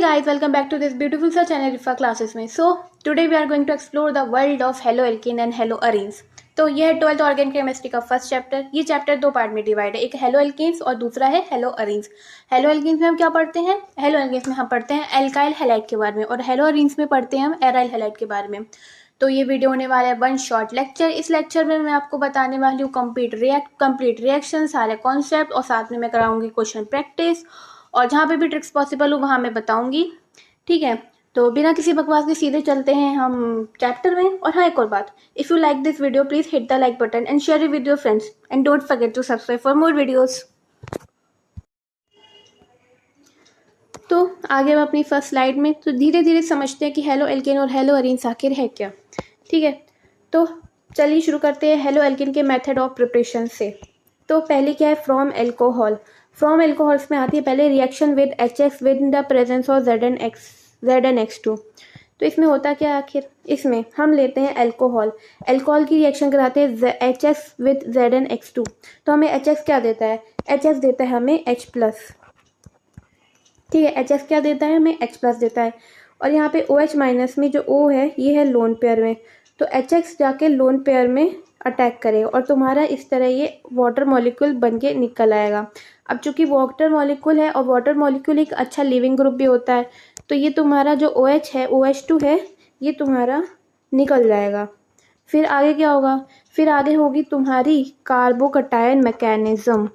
guys, welcome back to this beautiful सा channel रिफा classes में. So today we are going to explore the world of haloalkene and haloarenes. तो ये है 12th organic chemistry का first chapter. ये chapter दो part में divide है, एक हेलोएल्केन्स और दूसरा है हेलोअरीन्स. हेलोएल्केन्स में हम क्या पढ़ते हैं? हेलोएल्केन्स में हम पढ़ते हैं एल्काइल हैलाइड के बारे में और हेलोअरीन्स में पढ़ते हैं हम एराइल हैलाइड के बारे में. तो ये वीडियो होने वाला है वन शॉर्ट लेक्चर. इस लेक्चर में मैं आपको बताने वाली हूँ कंप्लीट रिएक्शन, सारे कॉन्सेप्ट और साथ में मैं कराऊंगी क्वेश्चन प्रैक्टिस और जहाँ पे भी ट्रिक्स पॉसिबल हो वहाँ मैं बताऊंगी. ठीक है, तो बिना किसी बकवास के सीधे चलते हैं हम चैप्टर में. और हाँ, एक और बात, if you like this video please hit the like button and share it with your friends and don't forget to subscribe for more videos. तो आगे हम अपनी फर्स्ट स्लाइड में तो धीरे धीरे समझते हैं कि हेलोएल्केन और हेलोअरीन्स आखिर है क्या. ठीक है, तो चलिए शुरू करते हैं हेलोएल्केन के मेथड ऑफ प्रिपरेशन से. तो पहले क्या है? From alcohol. फ्रॉम एल्कोहल्स में आती है पहले reaction with HX with the presence of ZnX2. तो इसमें होता क्या है आखिर? इसमें हम लेते हैं एल्कोहल, एल्कोहल की रिएक्शन कराते हैं HX विद ZnX2. तो हमें HX क्या देता है? HX देता है हमें H+. ठीक है, HX क्या देता है? हमें H+ देता है. और यहाँ पे OH- में जो O है ये है लोन पेयर में, तो HX जाके लोन पेयर में अटैक करेगा और तुम्हारा इस तरह ये वाटर मॉलिक्यूल बन के निकल आएगा. अब चूंकि वाटर मॉलिक्यूल है और वाटर मॉलिक्यूल एक अच्छा लिविंग ग्रुप भी होता है, तो ये तुम्हारा जो OH है, OH2 है, ये तुम्हारा निकल जाएगा. फिर आगे क्या होगा? फिर आगे होगी तुम्हारी कार्बोकटायन मैकेनिज्म.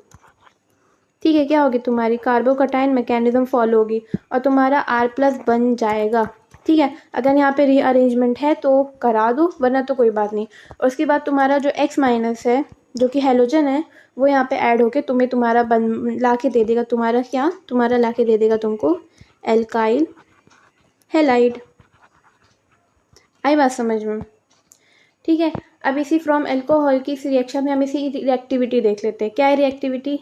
ठीक है, क्या होगी? तुम्हारी कार्बोकटायन मैकेनिज्म फॉलो होगी और तुम्हारा R+ बन जाएगा. ठीक है, अगर यहाँ पे रीअरेंजमेंट है तो करा दो, वरना तो कोई बात नहीं. और उसके बाद तुम्हारा जो X- है जो कि हेलोजन है वो यहाँ पे ऐड होके तुम्हें तुम्हारा ला के दे देगा. तुम्हारा ला के दे देगा तुमको एल्काइल हैलाइड. आई बात समझ में? ठीक है, अब इसी फ्रॉम एल्कोहल की इस रिएक्शन में हम इसी रिएक्टिविटी देख लेते हैं. क्या है रिएक्टिविटी?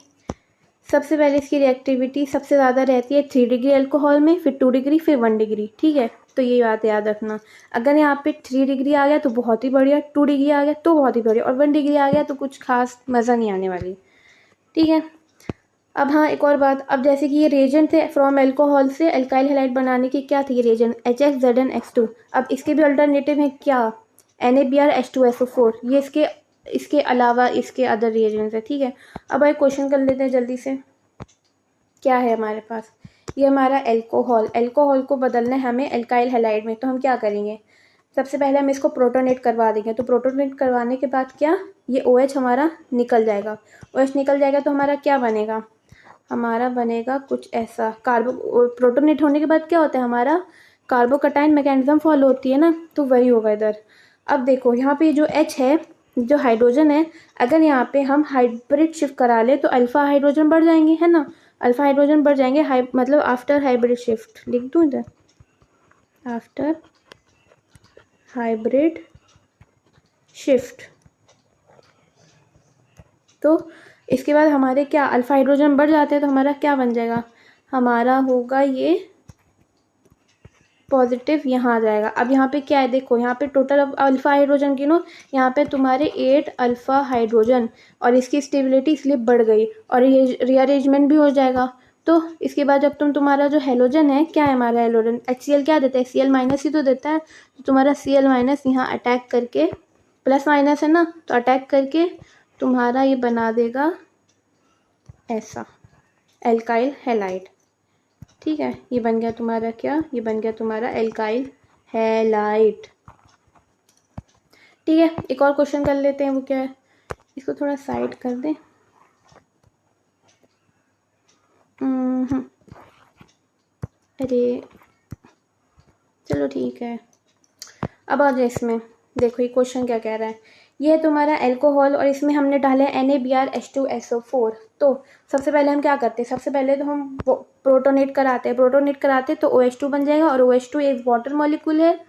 सबसे पहले इसकी रिएक्टिविटी सबसे ज़्यादा रहती है 3 डिग्री एल्कोहल में, फिर 2 डिग्री, फिर 1 डिग्री. ठीक है, तो ये बात याद रखना. अगर यहाँ पे 3 डिग्री आ गया तो बहुत ही बढ़िया, 2 डिग्री आ गया तो बहुत ही बढ़िया, और 1 डिग्री आ गया तो कुछ खास मज़ा नहीं आने वाली. ठीक है, अब हाँ एक और बात, अब जैसे कि ये रेजेंट थे फ्रॉम एल्कोहल से एल्काइल हैलाइड बनाने की, क्या थी रेजेंट? HX ZnX2. अब इसके भी अल्टरनेटिव है क्या? NaBrH2SO4. ये इसके अलावा इसके अदर रिएजेंट्स है. ठीक है, अब एक क्वेश्चन कर लेते हैं जल्दी से. क्या है हमारे पास? ये हमारा एल्कोहल को बदलना है हमें एल्काइल हैलाइड में. तो हम क्या करेंगे? सबसे पहले हम इसको प्रोटोनेट करवा देंगे. तो प्रोटोनेट करवाने के बाद क्या? ये OH हमारा निकल जाएगा. OH निकल जाएगा तो हमारा क्या बनेगा? हमारा बनेगा कुछ ऐसा. प्रोटोनेट होने के बाद क्या होता है? हमारा कार्बोकटायन मैकेनिज्म फॉलो होती है ना, तो वही होगा इधर. अब देखो यहाँ पे जो H है, जो हाइड्रोजन है, अगर यहाँ पे हम हाइब्रिड शिफ्ट करा ले तो अल्फा हाइड्रोजन बढ़ जाएंगे, है ना? अल्फा हाइड्रोजन बढ़ जाएंगे, मतलब आफ्टर हाइब्रिड शिफ्ट. लिख दूँ इधर, आफ्टर हाइब्रिड शिफ्ट. तो इसके बाद हमारे क्या? अल्फा हाइड्रोजन बढ़ जाते हैं तो हमारा क्या बन जाएगा? हमारा होगा ये पॉजिटिव, यहाँ आ जाएगा. अब यहाँ पे क्या है? देखो यहाँ पे टोटल अल्फा हाइड्रोजन गिनो, यहाँ पे तुम्हारे 8 अल्फा हाइड्रोजन, और इसकी स्टेबिलिटी इसलिए बढ़ गई और ये रीअरेंजमेंट भी हो जाएगा. तो इसके बाद जब तुम्हारा जो हेलोजन है, क्या है हमारा हेलोजन? HCl क्या देता है? Cl- ही तो देता है. तो तुम्हारा Cl- यहाँ अटैक करके, प्लस माइनस है ना, तो अटैक करके तुम्हारा ये बना देगा ऐसा एल्काइल हैलाइड. ठीक है, ये बन गया तुम्हारा क्या? ये बन गया तुम्हारा एल्काइल हैलाइड. ठीक है, एक और क्वेश्चन कर लेते हैं. वो क्या है? इसको थोड़ा साइड कर दें. अरे चलो ठीक है. अब आ जाए इसमें. देखो ये क्वेश्चन क्या कह रहा है. ये है तुम्हारा एल्कोहल और इसमें हमने डाला है NaBrH2SO4. तो सबसे पहले हम क्या करते हैं? सबसे पहले तो हम प्रोटोनेट कराते हैं तो OH2 बन जाएगा, और OH2 एक वाटर मॉलिक्यूल है,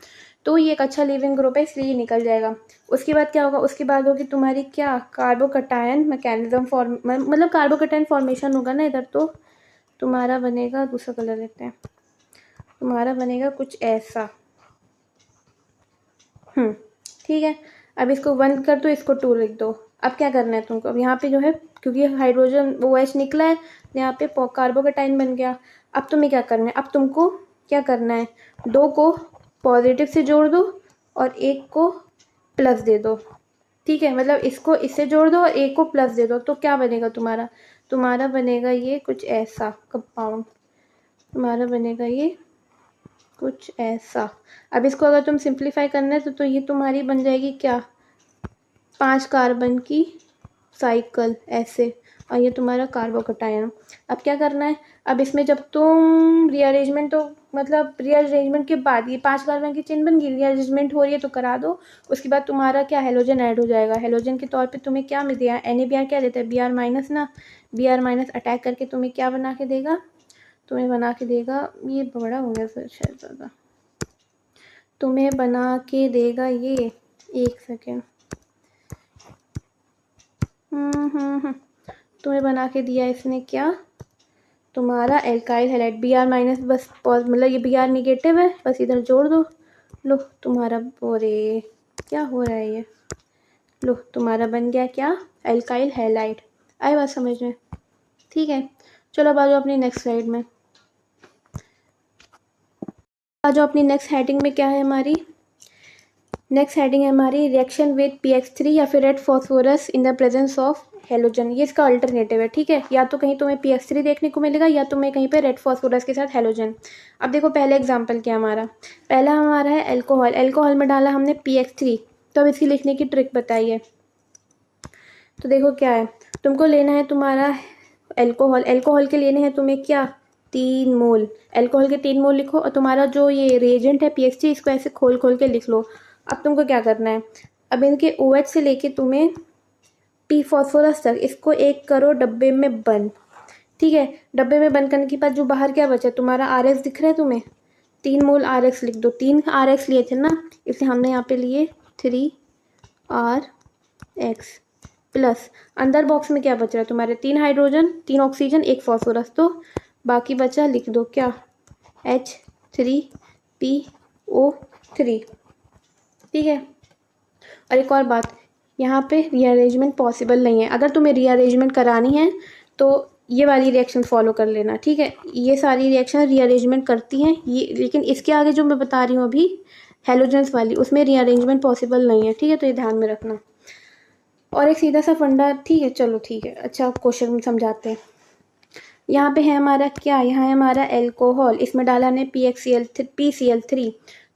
तो ये एक अच्छा लिविंग ग्रुप है, इसलिए निकल जाएगा. उसके बाद क्या होगा? उसके बाद होगी तुम्हारी क्या? कार्बोकटायन मैकेनिज्म मतलब कार्बोकटायन फॉर्मेशन होगा ना इधर. तो तुम्हारा बनेगा, दूसरा कलर लेते हैं, तुम्हारा बनेगा कुछ ऐसा. ठीक है, अब इसको 1 कर दो, इसको 2 लिख दो. अब क्या करना है तुमको? अब यहाँ पे जो है, क्योंकि हाइड्रोजन OH निकला है, यहाँ पे कार्बोकटायन बन गया. अब तुम्हें क्या करना है? अब तुमको क्या करना है, 2 को पॉजिटिव से जोड़ दो और 1 को प्लस दे दो। ठीक है, मतलब इसको इससे जोड़ दो और 1 को प्लस दे दो, तो क्या बनेगा तुम्हारा बनेगा ये कुछ ऐसा कंपाउंड, तुम्हारा बनेगा ये कुछ ऐसा। अब इसको अगर तुम सिंप्लीफाई करना है तो ये तुम्हारी बन जाएगी क्या, 5 कार्बन की साइकिल ऐसे, और ये तुम्हारा कार्बोकटायन। अब क्या करना है, अब इसमें जब तुम रीअरेंजमेंट, तो मतलब रीअरेंजमेंट के बाद ये 5 कार्बन की चेन बन गई, रीअरेंजमेंट हो रही है तो करा दो। उसके बाद तुम्हारा क्या हेलोजन ऐड हो जाएगा। हेलोजन के तौर पे तुम्हें क्या मिल दिया, NaBr क्या देता है, Br माइनस ना, Br माइनस अटैक करके तुम्हें क्या बना के देगा, तुम्हें बना के देगा, ये बड़ा हो गया सर शायद ज़्यादा, तुम्हें बना के देगा ये, एक सेकेंड, तुम्हें बना के दिया इसने क्या, तुम्हारा एल्काइल हैलाइड Br माइनस, बस मतलब ये Br निगेटिव है, बस इधर जोड़ दो। लो तुम्हारा, बोरे क्या हो रहा है ये, लो तुम्हारा बन गया क्या, एल्काइल हैलाइड। आई बात समझ में, ठीक है। चलो अब आ जाओ अपनी नेक्स्ट स्लाइड में, आ जाओ अपनी नेक्स्ट हेडिंग में। क्या है हमारी नेक्स्ट हेडिंग है हमारी, रिएक्शन विद PX3 या फिर red phosphorus in the presence of halogen. ये इसका अल्टरनेटिव है, ठीक है। या तो कहीं तुम्हें PX3 देखने को मिलेगा या तुम्हें कहीं पे रेड फॉस्फोरस के साथ हेलोजन। अब देखो पहले एग्जांपल क्या हमारा, पहला हमारा है एल्कोहल, एल्कोहल में डाला हमने PX3, तो अब इसकी लिखने की ट्रिक बताइए। तो देखो क्या है, तुमको लेना है तुम्हारा एल्कोहल, एल्कोहल के लेने हैं तुम्हें क्या, 3 मोल, एल्कोहल के 3 मोल लिखो, और तुम्हारा जो ये रिएजेंट है PX3, इसको ऐसे खोल खोल के लिख लो। अब तुमको क्या करना है, अब इनके OH से लेके तुम्हें P फॉस्फोरस तक इसको एक करो डब्बे में बंद, ठीक है। डब्बे में बंद करने के बाद जो बाहर क्या बचा, तुम्हारा RX दिख रहा है तुम्हें, 3 मोल RX लिख दो, 3 RX लिए थे ना, इसलिए हमने यहाँ पे लिए 3RX प्लस, अंदर बॉक्स में क्या बच रहा है तुम्हारे, 3 हाइड्रोजन, 3 ऑक्सीजन, 1 फॉस्फोरस, तो बाकी बचा लिख दो क्या, H3PO3, ठीक है। और एक और बात, यहाँ पे रीअरेंजमेंट पॉसिबल नहीं है, अगर तुम्हें रीअरेंजमेंट करानी है तो ये वाली रिएक्शन फॉलो कर लेना, ठीक है। ये सारी रिएक्शन रीअरेंजमेंट करती हैं ये, लेकिन इसके आगे जो मैं बता रही हूँ अभी हेलोजेंस वाली, उसमें रीअरेंजमेंट पॉसिबल नहीं है, ठीक है। तो ये ध्यान में रखना। और एक सीधा सा फंडा, ठीक है, चलो ठीक है, अच्छा क्वेश्चन समझाते हैं। यहाँ पे है हमारा क्या, यहाँ है हमारा एल्कोहल, इसमें डाला हमने PCl3।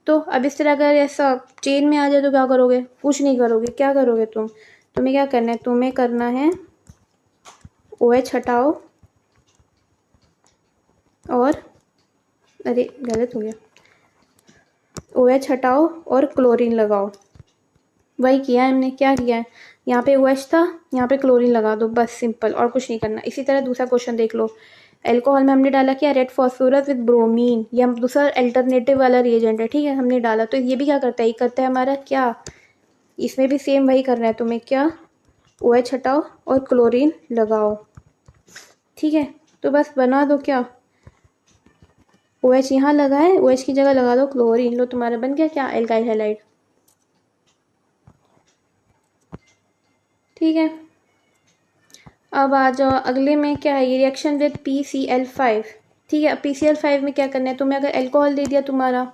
तो अब इस तरह अगर ऐसा चेन में आ जाए तो क्या करोगे, कुछ नहीं करोगे, क्या करोगे तुम्हें क्या करना है, तुम्हें करना है OH हटाओ और, अरे गलत हो गया, OH हटाओ और क्लोरीन लगाओ। वही किया है हमने, क्या किया है, यहाँ पे OH था, यहाँ पे क्लोरीन लगा दो, बस सिंपल, और कुछ नहीं करना। इसी तरह दूसरा क्वेश्चन देख लो, एल्कोहल में हमने डाला क्या, रेड फॉस्फोरस विद ब्रोमीन, ये हम दूसरा अल्टरनेटिव वाला रिएजेंट है, ठीक है, हमने डाला। तो ये भी क्या करता है, ये करता है हमारा क्या, इसमें भी सेम वही करना है तुम्हें, क्या, OH हटाओ और क्लोरीन लगाओ, ठीक है। तो बस बना दो क्या, OH यहाँ लगा है, OH की जगह लगा दो क्लोरीन, लो तुम्हारा बन गया क्या, एल्काइल हैलाइड, ठीक है। अब आ जाओ अगले में, क्या है, ये रिएक्शन विद PCl5, ठीक है। PCl5 में क्या करना है, तुम्हें अगर एल्कोहल दे दिया, तुम्हारा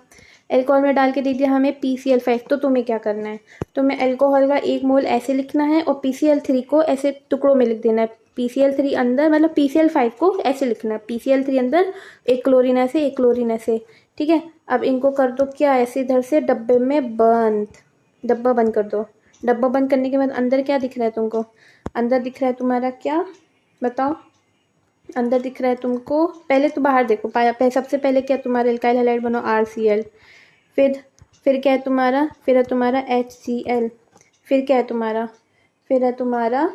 एल्कोहल में डाल के दे दिया हमें PCl5, तो तुम्हें क्या करना है, तुम्हें एल्कोहल का 1 मोल ऐसे लिखना है और PCl3 को ऐसे टुकड़ों में लिख देना है, PCl3 अंदर, मतलब PCl5 को ऐसे लिखना है, PCl3 अंदर, एक क्लोरीन ऐसे, एक क्लोरीन ऐसे, ठीक है। अब इनको कर दो क्या, ऐसे इधर से डब्बे में बंद, डब्बा बंद कर दो। डब्बा बंद करने के बाद अंदर क्या दिख रहा है तुमको, अंदर दिख रहा है तुम्हारा क्या, बताओ, अंदर दिख रहा है तुमको, पहले तो बाहर देखो, सबसे पहले क्या तुम्हारा एल्काइल हैलाइड बनो RCl, फिर क्या है तुम्हारा, फिर है तुम्हारा HCl, फिर क्या है तुम्हारा, फिर है तुम्हारा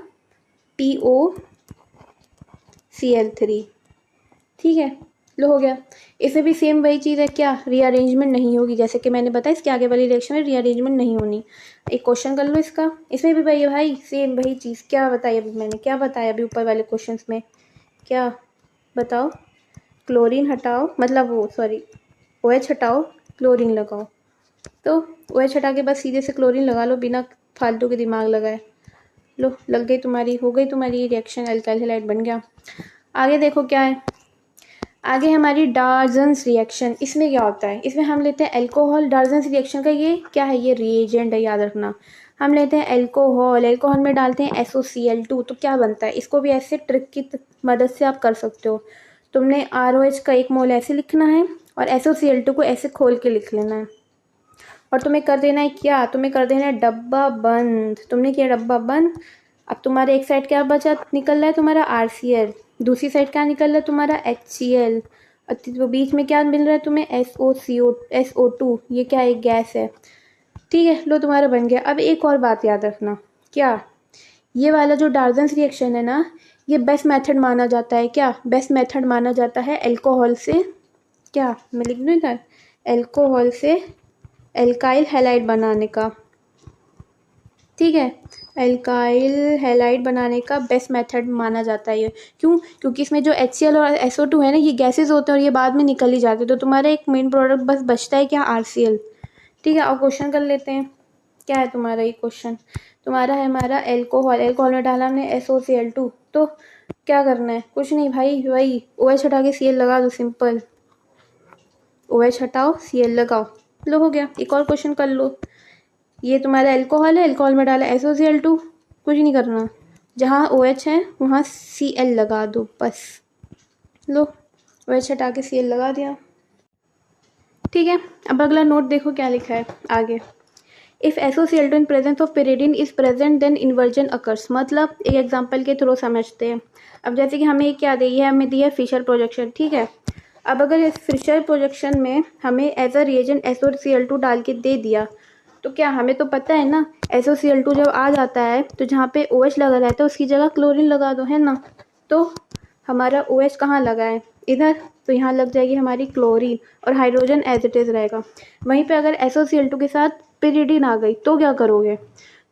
POCl3, ठीक है। लो हो गया। इसमें भी सेम वही चीज़ है, क्या, रीअरेंजमेंट नहीं होगी, जैसे कि मैंने बताया इसके आगे वाली रिएक्शन में रीअरेंजमेंट नहीं होनी। एक क्वेश्चन कर लो इसका, इसमें भी भाई सेम वही चीज़, क्या बताया अभी मैंने, क्या बताया अभी ऊपर वाले क्वेश्चन में, क्या बताओ, क्लोरीन हटाओ, मतलब वो सॉरी OH हटाओ, क्लोरीन लगाओ। तो OH हटा के बस सीधे से क्लोरीन लगा लो, बिना फालतू के दिमाग लगाए। लो लग गई तुम्हारी, हो गई तुम्हारी रिएक्शन, एल्काइल हैलाइड बन गया। आगे देखो क्या है, आगे हमारी डार्जन्स रिएक्शन, इसमें क्या होता है, इसमें हम लेते हैं अल्कोहल। डार्जन्स रिएक्शन का ये क्या है, ये रिएजेंट है, याद रखना। हम लेते हैं अल्कोहल, अल्कोहल में डालते हैं SOCl2, तो क्या बनता है, इसको भी ऐसे ट्रिक की मदद से आप कर सकते हो। तुमने ROH का 1 मोल ऐसे लिखना है और SOCl2 को ऐसे खोल के लिख लेना है, और तुम्हें कर देना है क्या, तुम्हें कर देना है डब्बा बंद। तुमने किया डब्बा बंद। अब तुम्हारे एक साइड क्या बचा निकल रहा है, तुम्हारा RCl, दूसरी साइड क्या निकल रहा है, तुम्हारा HCl, तो बीच में क्या मिल रहा है तुम्हें, SO2, ये क्या है, गैस है। ठीक है, लो तुम्हारा बन गया। अब एक और बात याद रखना, क्या, ये वाला जो डार्जन्स रिएक्शन है ना, ये बेस्ट मेथड माना जाता है, क्या बेस्ट मेथड माना जाता है अल्कोहल से, क्या मैं लिख दूँ इधर, अल्कोहल से एल्काइल हैलाइड बनाने का। ठीक है, एल्काइल हैलाइड बनाने का बेस्ट मेथड माना जाता है ये। क्यों, क्योंकि इसमें जो HCl और SO2 है ना, ये गैसेज होते हैं और ये बाद में निकल ही जाते हैं, तो तुम्हारा एक मेन प्रोडक्ट बस बचता है क्या, RCl। ठीक है, और क्वेश्चन कर लेते हैं। क्या है तुम्हारा ये क्वेश्चन, तुम्हारा है हमारा अल्कोहल, अल्कोहल में डाला हमने SOCl2, तो क्या करना है, कुछ नहीं भाई, वही OH हटा के Cl लगा दो, सिंपल। OH हटाओ, Cl लगाओ, लो हो गया। एक और क्वेश्चन कर लो। ये तुम्हारा अल्कोहल है, अल्कोहल में डाला SOCl2, कुछ नहीं करना, जहाँ OH है वहाँ Cl लगा दो, बस। लो, OH हटा के Cl लगा दिया। ठीक है, अब अगला नोट देखो क्या लिखा है आगे। If SOCl2 in presence of pyridine is present then inversion occurs. मतलब एक एग्जांपल के थ्रू समझते हैं। अब जैसे कि हमें क्या दी है, हमें दी है फिशर प्रोजेक्शन। ठीक है, अब अगर इस फिशर प्रोजेक्शन में हमें एज अ रिएजेंट SOCl2 डाल के दे दिया, तो क्या हमें तो पता है ना, SOCl2 जब आ जाता है तो जहाँ पे OH लगा रहता है उसकी जगह क्लोरीन लगा दो, है ना। तो हमारा OH कहाँ लगा है, इधर, तो यहाँ लग जाएगी हमारी क्लोरीन और हाइड्रोजन एज इट इज़ रहेगा। वहीं पे अगर SOCl2 के साथ pyridine आ गई तो क्या करोगे,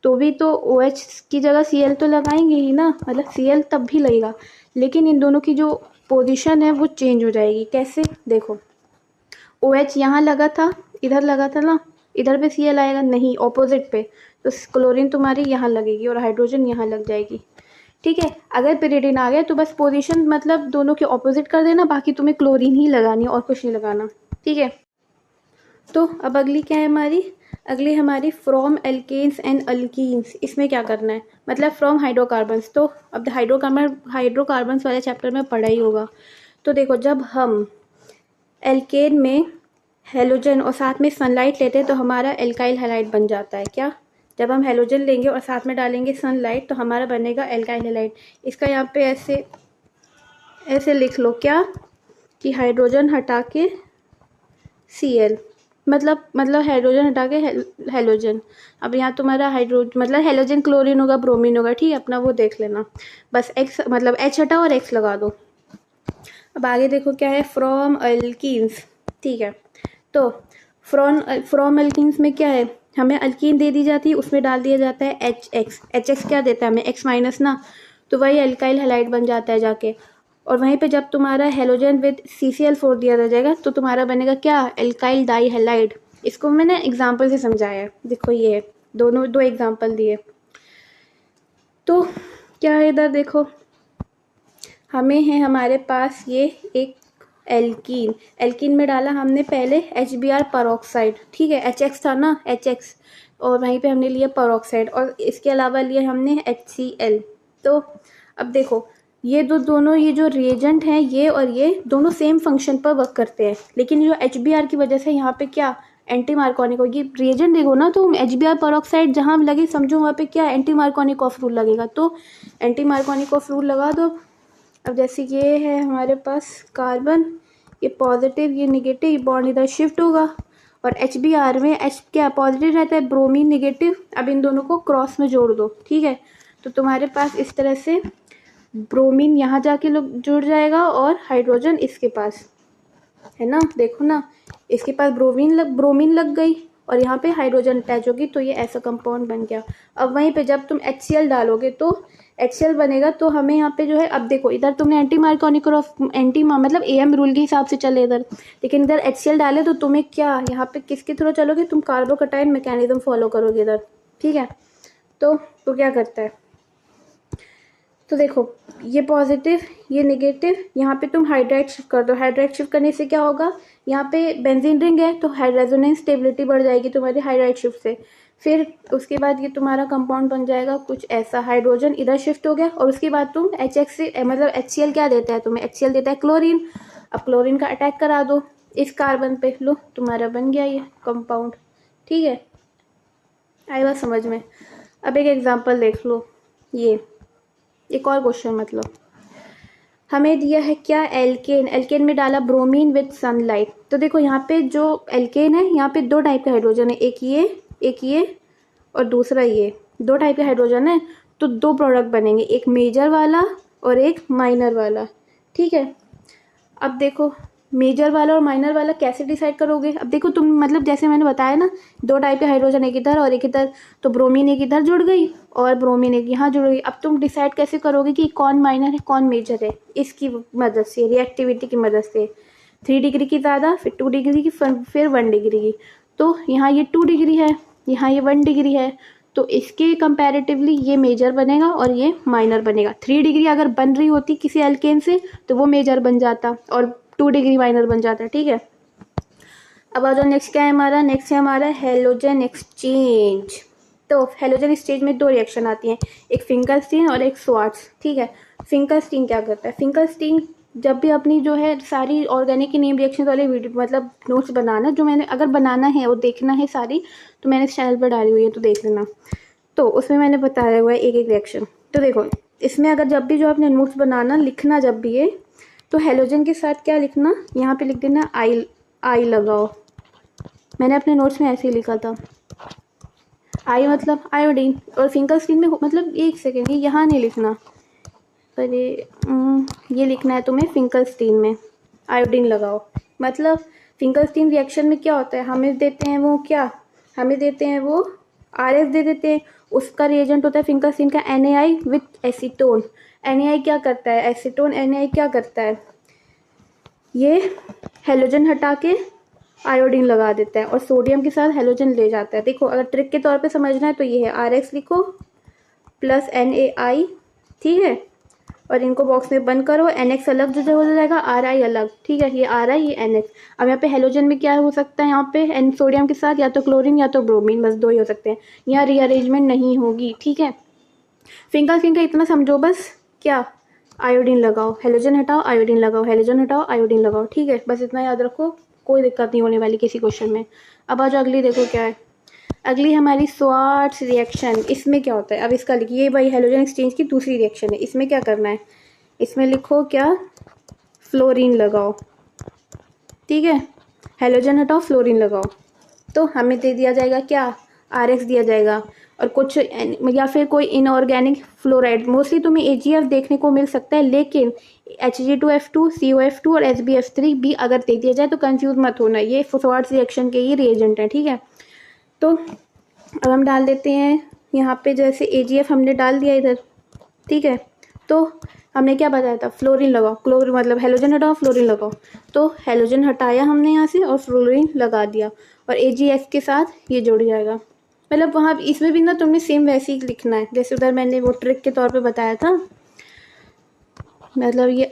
तो भी तो OH की जगह Cl तो लगाएंगे ही ना, मतलब Cl तब भी लगेगा, लेकिन इन दोनों की जो पोजीशन है वो चेंज हो जाएगी। कैसे, देखो, OH यहाँ लगा था, इधर लगा था ना, इधर पे Cl आएगा नहीं, ऑपोजिट पे, तो क्लोरीन तुम्हारी यहाँ लगेगी और हाइड्रोजन यहाँ लग जाएगी। ठीक है, अगर pyridine आ गया तो बस पोजीशन मतलब दोनों के ऑपोजिट कर देना, बाकी तुम्हें क्लोरीन ही लगानी है और कुछ नहीं लगाना। ठीक है, तो अब अगली क्या है हमारी, अगली हमारी फ्रॉम एल्केन्स एंड अल्कीन्स। इसमें क्या करना है, मतलब फ्रॉम हाइड्रोकार्बन्स, तो अब हाइड्रोकार्बन्स वाले चैप्टर में पढ़ा ही होगा। तो देखो, जब हम एल्केन में हेलोजन और साथ में सनलाइट लेते हैं तो हमारा एल्काइल हैलाइड बन जाता है। क्या, जब हम हेलोजन लेंगे और साथ में डालेंगे सनलाइट तो हमारा बनेगा एल्काइल हैलाइड। इसका यहाँ पे ऐसे ऐसे लिख लो, क्या, कि हाइड्रोजन हटा के Cl, मतलब हाइड्रोजन हटा के हेलोजन। अब यहाँ तुम्हारा मतलब हेलोजन क्लोरीन होगा, ब्रोमीन होगा, ठीक है, अपना वो देख लेना। बस X मतलब H हटाओ और X लगा दो। अब आगे देखो क्या है, फ्रॉम अल्कीन्स। ठीक है, तो फ्रॉम अल्कीन्स में क्या है, हमें अल्कीन दे दी जाती है, उसमें डाल दिया जाता है HX क्या देता है हमें, X माइनस ना, तो वही अल्काइल हैलाइड बन जाता है जाके। और वहीं पे जब तुम्हारा हेलोजन विद CCl4 दिया जाएगा तो तुम्हारा बनेगा क्या, एल्काइल डाई हैलाइड। इसको मैंने एग्जाम्पल से समझाया है, देखो ये दो एग्जाम्पल दिए। तो क्या है इधर देखो, हमें है हमारे पास ये एक एल्कीन में डाला हमने पहले HBr परऑक्साइड, ठीक है, HX था ना, HX, और वहीं पे हमने लिया परऑक्साइड, और इसके अलावा लिए हमने HCl। तो अब देखो, ये दोनों ये जो रिएजेंट हैं, ये और ये दोनों सेम फंक्शन पर वर्क करते हैं, लेकिन जो HBr की वजह से यहाँ पे क्या एंटी मार्कोनिक होगी। रिएजेंट देखो ना, तो HBr परऑक्साइड जहाँ लगे समझो वहाँ पे क्या एंटी मार्कोनिक ऑफ रूल लगेगा, तो एंटी मार्कोनिक ऑफ रूल लगा दो। अब जैसे ये है हमारे पास कार्बन, ये पॉजिटिव ये निगेटिव, बॉन्ड इधर शिफ्ट होगा, और HBr में H क्या पॉजिटिव रहता है, ब्रोमीन निगेटिव। अब इन दोनों को क्रॉस में जोड़ दो, ठीक है, तो तुम्हारे पास इस तरह से ब्रोमीन यहाँ जाके जुड़ जाएगा और हाइड्रोजन इसके पास है ना, देखो ना, इसके पास ब्रोमीन लग गई और यहाँ पे हाइड्रोजन अटैच होगी, तो ये ऐसा कंपाउंड बन गया। अब वहीं पे जब तुम HCl डालोगे तो HCl बनेगा, तो हमें यहाँ पे जो है, अब देखो इधर तुमने एंटी मार्कोनिक मतलब AM रूल के हिसाब से चले इधर, लेकिन इधर HCl डाले तो तुम्हें क्या यहाँ पे किसके थ्रू चलोगे, तुम कार्बोकटाइन मैकेनिज्म फॉलो करोगे इधर। ठीक है, तो क्या करता है, तो देखो ये पॉजिटिव ये नेगेटिव, यहाँ पे तुम हाइड्राइड शिफ्ट कर दो। हाइड्राइड शिफ्ट करने से क्या होगा, यहाँ पे बेंजीन रिंग है तो रेजोनेंस स्टेबिलिटी बढ़ जाएगी तुम्हारी हाइड्राइड शिफ्ट से। फिर उसके बाद ये तुम्हारा कंपाउंड बन जाएगा कुछ ऐसा, हाइड्रोजन इधर शिफ्ट हो गया और उसके बाद तुम HX से मतलब HCl क्या देता है तुम्हें, HCl देता है क्लोरीन। अब क्लोरीन का अटैक करा दो इस कार्बन पे, लो तुम्हारा बन गया ये कंपाउंड। ठीक है, आई बात समझ में। अब एक एग्जांपल देख लो, ये एक और क्वेश्चन, मतलब हमें दिया है क्या, एल्केन। एल्केन में डाला ब्रोमीन विद सनलाइट। तो देखो यहाँ पे जो एल्केन है यहाँ पे 2 टाइप का हाइड्रोजन है, एक ये और दूसरा ये। 2 टाइप के हाइड्रोजन है तो 2 प्रोडक्ट बनेंगे, एक मेजर वाला और एक माइनर वाला। ठीक है, अब देखो मेजर वाला और माइनर वाला कैसे डिसाइड करोगे। अब देखो तुम मतलब जैसे मैंने बताया ना, 2 टाइप के हाइड्रोजन एक इधर और एक इधर, तो ब्रोमीन एक इधर जुड़ गई और ब्रोमीन एक यहाँ जुड़ गई। अब तुम डिसाइड कैसे करोगे कि कौन माइनर है कौन मेजर है, इसकी मदद से, रिएक्टिविटी की मदद से। 3 डिग्री की ज़्यादा, फिर 2 डिग्री की, फिर 1 डिग्री की। तो यहाँ ये 2 डिग्री है, यहाँ ये 1 डिग्री है, तो इसके कंपैरेटिवली ये मेजर बनेगा और ये माइनर बनेगा। 3 डिग्री अगर बन रही होती किसी एल्केन से तो वो मेजर बन जाता और 2 डिग्री माइनर बन जाता है। ठीक है, अब आ जाओ नेक्स्ट क्या है हमारा, नेक्स्ट है हमारा हेलोजन एक्सचेंज। तो हेलोजन एक्सचेंज में 2 रिएक्शन आती हैं, एक फिंकलस्टीन और एक स्वार्ट्ज। ठीक है, फिंकलस्टीन क्या करता है, फिंकलस्टीन जब भी अपनी जो है सारी ऑर्गेनिक नेम रिएक्शन वाले वीडियो मतलब नोट्स बनाना, जो मैंने अगर बनाना है वो देखना है सारी, तो मैंने इस चैनल पर डाली हुई है तो देख लेना। तो उसमें मैंने बताया हुआ है एक एक रिएक्शन। तो देखो इसमें अगर जब भी जो अपने नोट्स बनाना लिखना जब भी है, तो हेलोजन के साथ क्या लिखना, यहाँ पे लिख देना आई लगाओ। मैंने अपने नोट्स में ऐसे ही लिखा था, आई मतलब आयोडीन। और फिंकलस्टीन में मतलब 1 सेकेंड, ये यहाँ नहीं लिखना, पर ये लिखना है तुम्हें फिंकलस्टीन में आयोडीन लगाओ। मतलब फिंकलस्टीन रिएक्शन में क्या होता है, हमें देते हैं वो क्या, हमें देते हैं वो RS दे देते हैं, उसका रिएजेंट होता है फिंकलस्टीन का NaI विथ एसीटोन। NaI क्या करता है, एसीटोन NaI क्या करता है, ये हेलोजन हटा के आयोडीन लगा देता है और सोडियम के साथ हेलोजन ले जाता है। देखो अगर ट्रिक के तौर पे समझना है तो ये है, RX लिखो प्लस NaI। ठीक है, और इनको बॉक्स में बंद करो, NX अलग जो हो जाएगा, RI अलग। ठीक है, ये RI ये NX। अब यहाँ पे हेलोजन में क्या हो सकता है, यहाँ पे N सोडियम के साथ या तो क्लोरीन या तो ब्रोमीन, बस 2 ही हो सकते हैं, यहाँ रीअरेंजमेंट नहीं होगी। ठीक है, फिंकर इतना समझो बस, क्या आयोडीन लगाओ, हेलोजन हटाओ आयोडीन लगाओ, हेलोजन हटाओ आयोडीन लगाओ। ठीक है, बस इतना याद रखो, कोई दिक्कत नहीं होने वाली किसी क्वेश्चन में। अब आज अगली देखो क्या है, अगली हमारी स्वार्ट्ज रिएक्शन। इसमें क्या होता है, अब इसका लिखिए, भाई हेलोजन एक्सचेंज की दूसरी रिएक्शन है। इसमें क्या करना है, इसमें लिखो क्या, फ्लोरीन लगाओ। ठीक है, हेलोजन हटाओ फ्लोरीन लगाओ, तो हमें दे दिया जाएगा क्या, RX दिया जाएगा और कुछ या फिर कोई इनऑर्गेनिक फ्लोराइड। मोस्टली तुम्हें AgF देखने को मिल सकता है, लेकिन Hg2F2 COF2 और SbF3 भी अगर दे दिया जाए तो कंफ्यूज मत होना, ये स्वार्ट्ज रिएक्शन के ही रिएजेंट है। ठीक है, तो अब हम डाल देते हैं यहाँ पे, जैसे AgF हमने डाल दिया इधर। ठीक है, तो हमने क्या बताया था, फ्लोरीन लगाओ, क्लोरीन मतलब हेलोजन हटाओ फ्लोरीन लगाओ, तो हेलोजन हटाया हमने यहाँ से और फ्लोरीन लगा दिया और AgF के साथ ये जुड़ जाएगा। मतलब वहाँ इसमें भी ना तुमने सेम वैसे ही लिखना है जैसे उधर मैंने वो ट्रिक के तौर पे बताया था। मतलब ये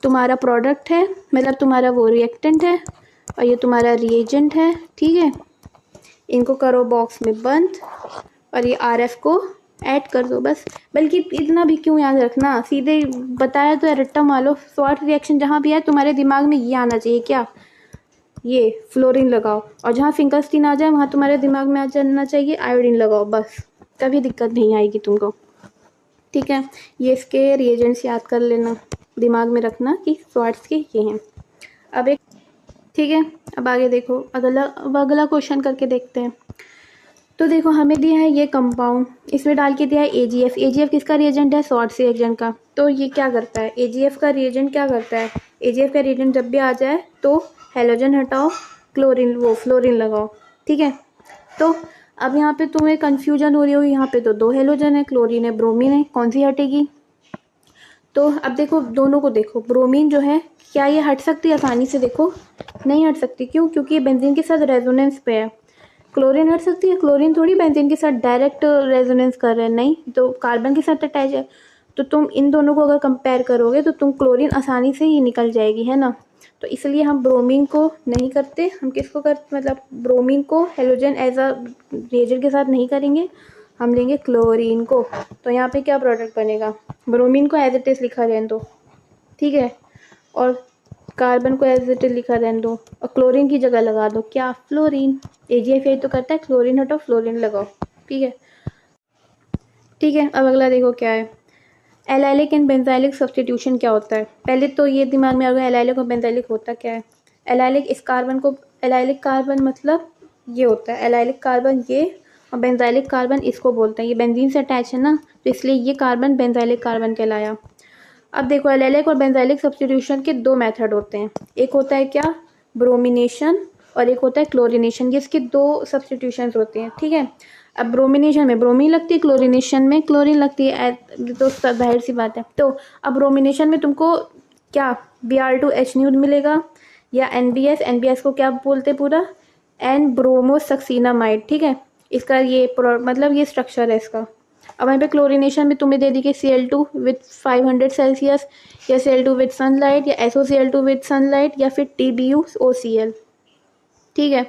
तुम्हारा प्रोडक्ट है, मतलब तुम्हारा वो रिएक्टेंट है और ये तुम्हारा रिएजेंट है। ठीक है, इनको करो बॉक्स में बंद और ये RF को ऐड कर दो बस। बल्कि इतना भी क्यों याद रखना, सीधे बताया तो रट्टा मारो। स्वार्ट रिएक्शन जहाँ भी है तुम्हारे दिमाग में ये आना चाहिए, क्या, ये फ्लोरीन लगाओ, और जहाँ फिंकलस्टीन आ जाए वहाँ तुम्हारे दिमाग में आ जाना चाहिए आयोडीन लगाओ, बस कभी दिक्कत नहीं आएगी तुमको। ठीक है, ये इसके रिएजेंट्स याद कर लेना, दिमाग में रखना कि स्वार्ट्स के ये हैं। अब एक ठीक है, अब आगे देखो, अगला क्वेश्चन करके देखते हैं। तो देखो हमें दिया है ये कंपाउंड, इसमें डाल के दिया है AgF। AgF किसका रिएजेंट है, स्वार्ट्ज रिएजेंट का। तो ये क्या करता है, AgF का रिएजेंट क्या करता है, AgF का रिएजेंट जब भी आ जाए तो हेलोजन हटाओ क्लोरीन वो फ्लोरीन लगाओ। ठीक है, तो अब यहाँ पे तुम्हें कन्फ्यूजन हो रही होगी, यहाँ पे तो 2 हेलोजन है, क्लोरीन है ब्रोमीन है, कौन सी हटेगी। तो अब देखो दोनों को देखो, ब्रोमीन जो है क्या ये हट सकती है आसानी से, देखो नहीं हट सकती। क्यों, क्योंकि ये बेंजीन के साथ रेजोनेंस पे है। क्लोरीन हट सकती है, क्लोरीन थोड़ी बेंजीन के साथ डायरेक्ट रेजोनेंस कर रहे हैं, नहीं, तो कार्बन के साथ अटैच है। तो तुम इन दोनों को अगर कंपेयर करोगे तो तुम क्लोरीन आसानी से ही निकल जाएगी, है ना। तो इसलिए हम ब्रोमीन को नहीं करते, हम किसको कर मतलब ब्रोमीन को हेलोजन एज अ रिएजेंट के साथ नहीं करेंगे, हम लेंगे क्लोरीन को। तो यहाँ पे क्या प्रोडक्ट बनेगा, ब्रोमीन को एज इट इज लिखा रहने दो, ठीक है, और कार्बन को एज इट इज लिखा रहने दो, और क्लोरीन की जगह लगा दो क्या, फ्लोरीन। AgFi तो करता है, क्लोरीन हटाओ फ्लोरीन लगाओ, ठीक है। ठीक है, अब अगला देखो क्या है, एलाइलिक एंड बेंजाइलिक सब्स्टिट्यूशन क्या होता है। पहले तो ये दिमाग में आ गया एलाइलिक और बेंजाइलिक होता क्या है। एलाइलिक इस कार्बन को, एलाइलिक कार्बन मतलब ये होता है, एलाइलिक कार्बन ये, और बेंजाइलिक कार्बन इसको बोलते हैं, ये बेंजीन से अटैच है ना, तो इसलिए ये कार्बन बेंजाइलिक कार्बन कहलाया। अब देखो एलाइलिक और बेंजाइलिक सब्स्टिट्यूशन के दो मेथड होते हैं, एक होता है क्या, ब्रोमिनेशन, और एक होता है क्लोरिनेशन। ये इसके दो सब्स्टिट्यूशन होते हैं, ठीक है। अब ब्रोमिनेशन में ब्रोमीन लगती है, क्लोरिनेशन में क्लोरीन लगती है, तो जाहिर सी बात है। तो अब ब्रोमिनेशन में तुमको क्या Br2H मिलेगा, या NBS को क्या बोलते हैं पूरा, एन ब्रोमोसक्सीनामाइड, ठीक है। इसका ये मतलब ये स्ट्रक्चर है इसका। अब वहीं पे क्लोरिनेशन में तुम्हें दे दी कि Cl2 विथ 500 सेल्सियस, या Cl2 विथ सनलाइट, या SOCl2 विथ सनलाइट, या फिर TbUOCl, ठीक है।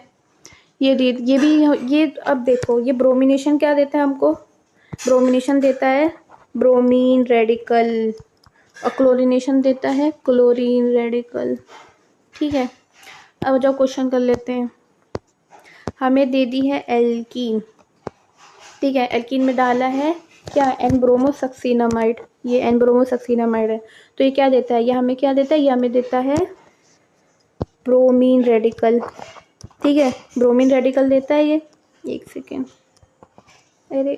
ये भी ये। अब देखो ये ब्रोमिनेशन क्या देता है हमको, ब्रोमिनेशन देता है ब्रोमीन रेडिकल, और क्लोरिनेशन देता है क्लोरीन रेडिकल, ठीक है। अब जाओ क्वेश्चन कर लेते हैं, हमें दे दी है एल्कीन, ठीक है। एल्कीन में डाला है क्या, एन ब्रोमोसक्सीनामाइड, ये एन ब्रोमोसक्सीनामाइड है। तो ये क्या देता है, ये हमें क्या देता है, ये हमें देता है ब्रोमीन रेडिकल, ठीक है, ब्रोमीन रेडिकल देता है ये। एक सेकेंड, अरे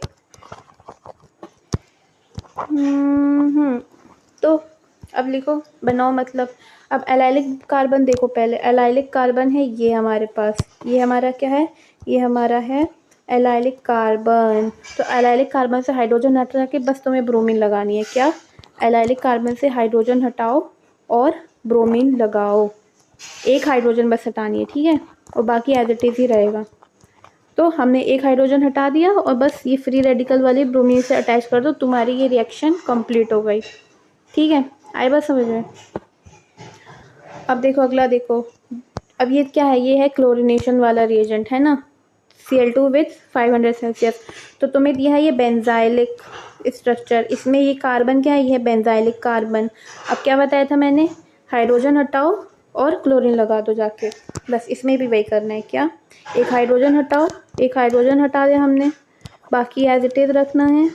तो अब लिखो, बनाओ मतलब। अब एलाइलिक कार्बन देखो, पहले एलाइलिक कार्बन है ये हमारे पास, ये हमारा क्या है, ये हमारा है एलाइलिक कार्बन। तो एलाइलिक कार्बन से हाइड्रोजन हटा के बस तुम्हें ब्रोमीन लगानी है, क्या, एलाइलिक कार्बन से हाइड्रोजन हटाओ और ब्रोमीन लगाओ, एक हाइड्रोजन बस हटानी है, ठीक है, और बाकी एज इट इज ही रहेगा। तो हमने एक हाइड्रोजन हटा दिया और बस ये फ्री रेडिकल वाली ब्रोमीन से अटैच कर दो, तुम्हारी ये रिएक्शन कंप्लीट हो गई, ठीक है। आई बात समझ में। अब देखो अगला देखो, अब ये क्या है, ये है क्लोरिनेशन वाला रिएजेंट, है ना, Cl2 विथ 500 सेल्सियस। तो तुम्हें दिया है ये बेंजाइलिक स्ट्रक्चर, इसमें ये कार्बन क्या है, ये है बेंजाइलिक कार्बन। अब क्या बताया था मैंने, हाइड्रोजन हटाओ और क्लोरीन लगा दो जाके, बस इसमें भी वही करना है, क्या, एक हाइड्रोजन हटाओ, एक हाइड्रोजन हटा दिया हमने, बाकी एज इट इज रखना है।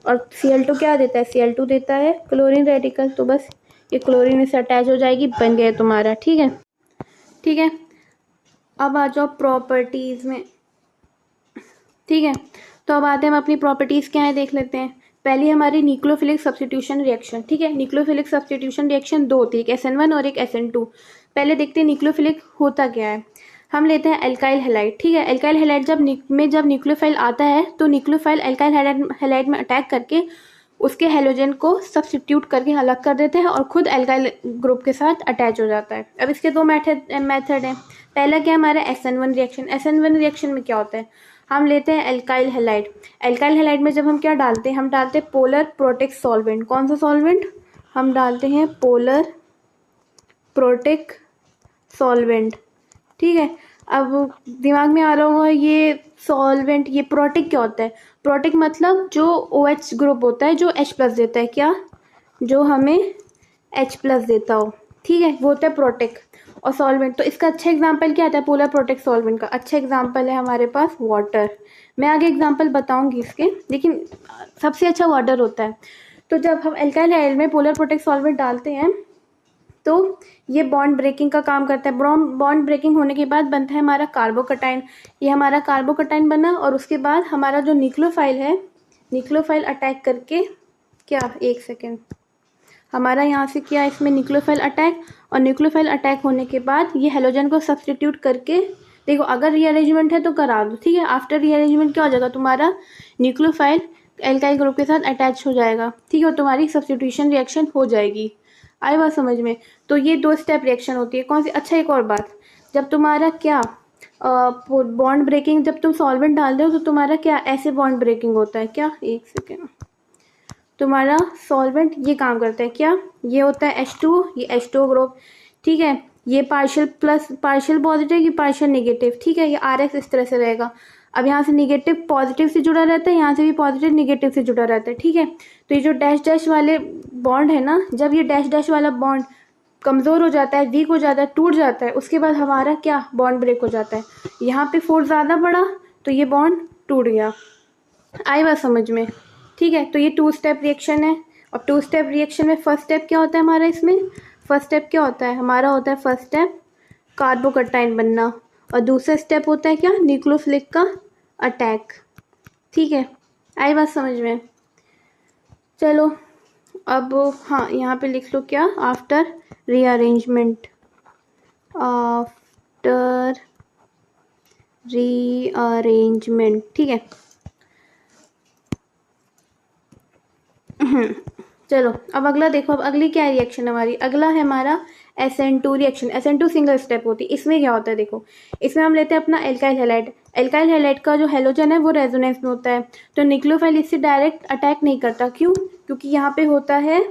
और Cl2 क्या देता है, Cl2 देता है क्लोरीन रेडिकल, तो बस ये क्लोरीन से अटैच हो जाएगी, बन गया तुम्हारा, ठीक है, ठीक है। अब आ जाओ प्रॉपर्टीज़ में, ठीक है। तो अब आते हैं हम अपनी प्रॉपर्टीज़ क्या है देख लेते हैं। पहली हमारी न्यूक्लियोफिलिक सब्स्टिट्यूशन रिएक्शन, ठीक है। न्यूक्लियोफिलिक सब्स्टिट्यूशन रिएक्शन दो होती है, एक SN1 और एक SN2। पहले देखते हैं न्यूक्लियोफिलिक होता क्या है। हम लेते हैं एल्काइल हैलाइड, ठीक है। एल्काइल हैलाइड जब न्यूक्लियोफाइल आता है तो न्यूक्लियोफाइल एल्काइल हैलाइड में अटैक करके उसके हेलोजन को सब्स्टिट्यूट करके अलग कर देते हैं और खुद एल्काइल ग्रुप के साथ अटैच हो जाता है। अब इसके दो मेथड हैं। पहला क्या हमारा SN1 रिएक्शन। SN1 रिएक्शन में क्या होता है, हम लेते हैं एल्काइल हैलाइड। एल्काइल हैलाइड में जब हम क्या डालते हैं, हम डालते हैं पोलर प्रोटेक सॉल्वेंट। कौन सा सॉल्वेंट, हम डालते हैं पोलर प्रोटेक सॉल्वेंट, ठीक है। अब दिमाग में आ रहा होगा ये सॉल्वेंट, ये प्रोटेक क्या होता है। प्रोटेक मतलब जो OH ग्रुप होता है जो H+ देता है, क्या, जो हमें H+ देता हो, ठीक है, वो होता है प्रोटेक। और सॉल्वेंट, तो इसका अच्छा एग्जांपल क्या आता है, पोलर प्रोटेक सॉल्वेंट का अच्छा एग्जांपल है हमारे पास वाटर। मैं आगे एग्जांपल बताऊंगी इसके, लेकिन सबसे अच्छा वाटर होता है। तो जब हम एल्काइल हैलाइड में पोलर प्रोटेक सॉल्वेंट डालते हैं तो ये बॉन्ड ब्रेकिंग का काम करता है। बॉन्ड ब्रेकिंग होने के बाद बनता है हमारा कार्बोकटाइन। ये हमारा कार्बोकटाइन बना और उसके बाद हमारा जो न्यूक्लियोफाइल है, न्यूक्लियोफाइल अटैक करके क्या, एक सेकेंड, हमारा यहाँ से क्या, इसमें न्यूक्लियोफाइल अटैक, और न्यूक्लियोफाइल अटैक होने के बाद ये हेलोजन को सब्स्टिट्यूट करके, देखो अगर रीअरेंजमेंट है तो करा दो, ठीक है। आफ्टर रीअरेंजमेंट क्या हो जाएगा, तुम्हारा न्यूक्लियोफाइल एल्काइल ग्रुप के साथ अटैच हो जाएगा, ठीक है, और तुम्हारी सब्स्टिट्यूशन रिएक्शन हो जाएगी। आई बात समझ में। तो ये 2 स्टेप रिएक्शन होती है, कौन सी। अच्छा एक और बात, जब तुम्हारा क्या बॉन्ड ब्रेकिंग, जब तुम सॉल्वेंट डाल दो तो तुम्हारा क्या ऐसे बॉन्ड ब्रेकिंग होता है, क्या, एक सेकेंड, तुम्हारा सॉल्वेंट ये काम करता है क्या, ये होता है H2, ये H2 ग्रुप, ठीक है। ये पार्शियल प्लस पार्शियल पॉजिटिव, ये पार्शियल नेगेटिव, ठीक है। ये RX इस तरह से रहेगा। अब यहाँ से नेगेटिव पॉजिटिव से जुड़ा रहता है, यहाँ से भी पॉजिटिव नेगेटिव से जुड़ा रहता है, ठीक है। तो ये जो डैश डैश वाले बॉन्ड है ना, जब ये डैश डैश वाला बॉन्ड कमज़ोर हो जाता है, वीक हो जाता है, टूट जाता है, उसके बाद हमारा क्या बॉन्ड ब्रेक हो जाता है। यहाँ पे फोर्स ज़्यादा पड़ा तो ये बॉन्ड टूट गया। आई बात समझ में, ठीक है। तो ये 2 स्टेप रिएक्शन है। और 2 स्टेप रिएक्शन में फर्स्ट स्टेप क्या होता है हमारा, इसमें फर्स्ट स्टेप क्या होता है हमारा, होता है फर्स्ट स्टेप कार्बोकटाइन बनना, और दूसरा स्टेप होता है क्या, न्यूक्लियोफिलिक का अटैक, ठीक है। आई बात समझ में। चलो अब हाँ यहाँ पे लिख लो क्या, आफ्टर रीअरेंजमेंट, आफ्टर रीअरेंजमेंट, ठीक है। चलो अब अगला देखो, अब अगली क्या रिएक्शन हमारी, अगला है हमारा SN2 reaction. SN2 single step होती है। इसमें क्या होता है देखो, इसमें हम लेते हैं अपना एल्काइल हैलाइड। एल्काइल हैलाइड का जो हेलोजन है वो रेजोनेंस में होता है, तो न्यूक्लियोफाइल इससे डायरेक्ट अटैक नहीं करता। क्यों, क्योंकि यहाँ पे होता है,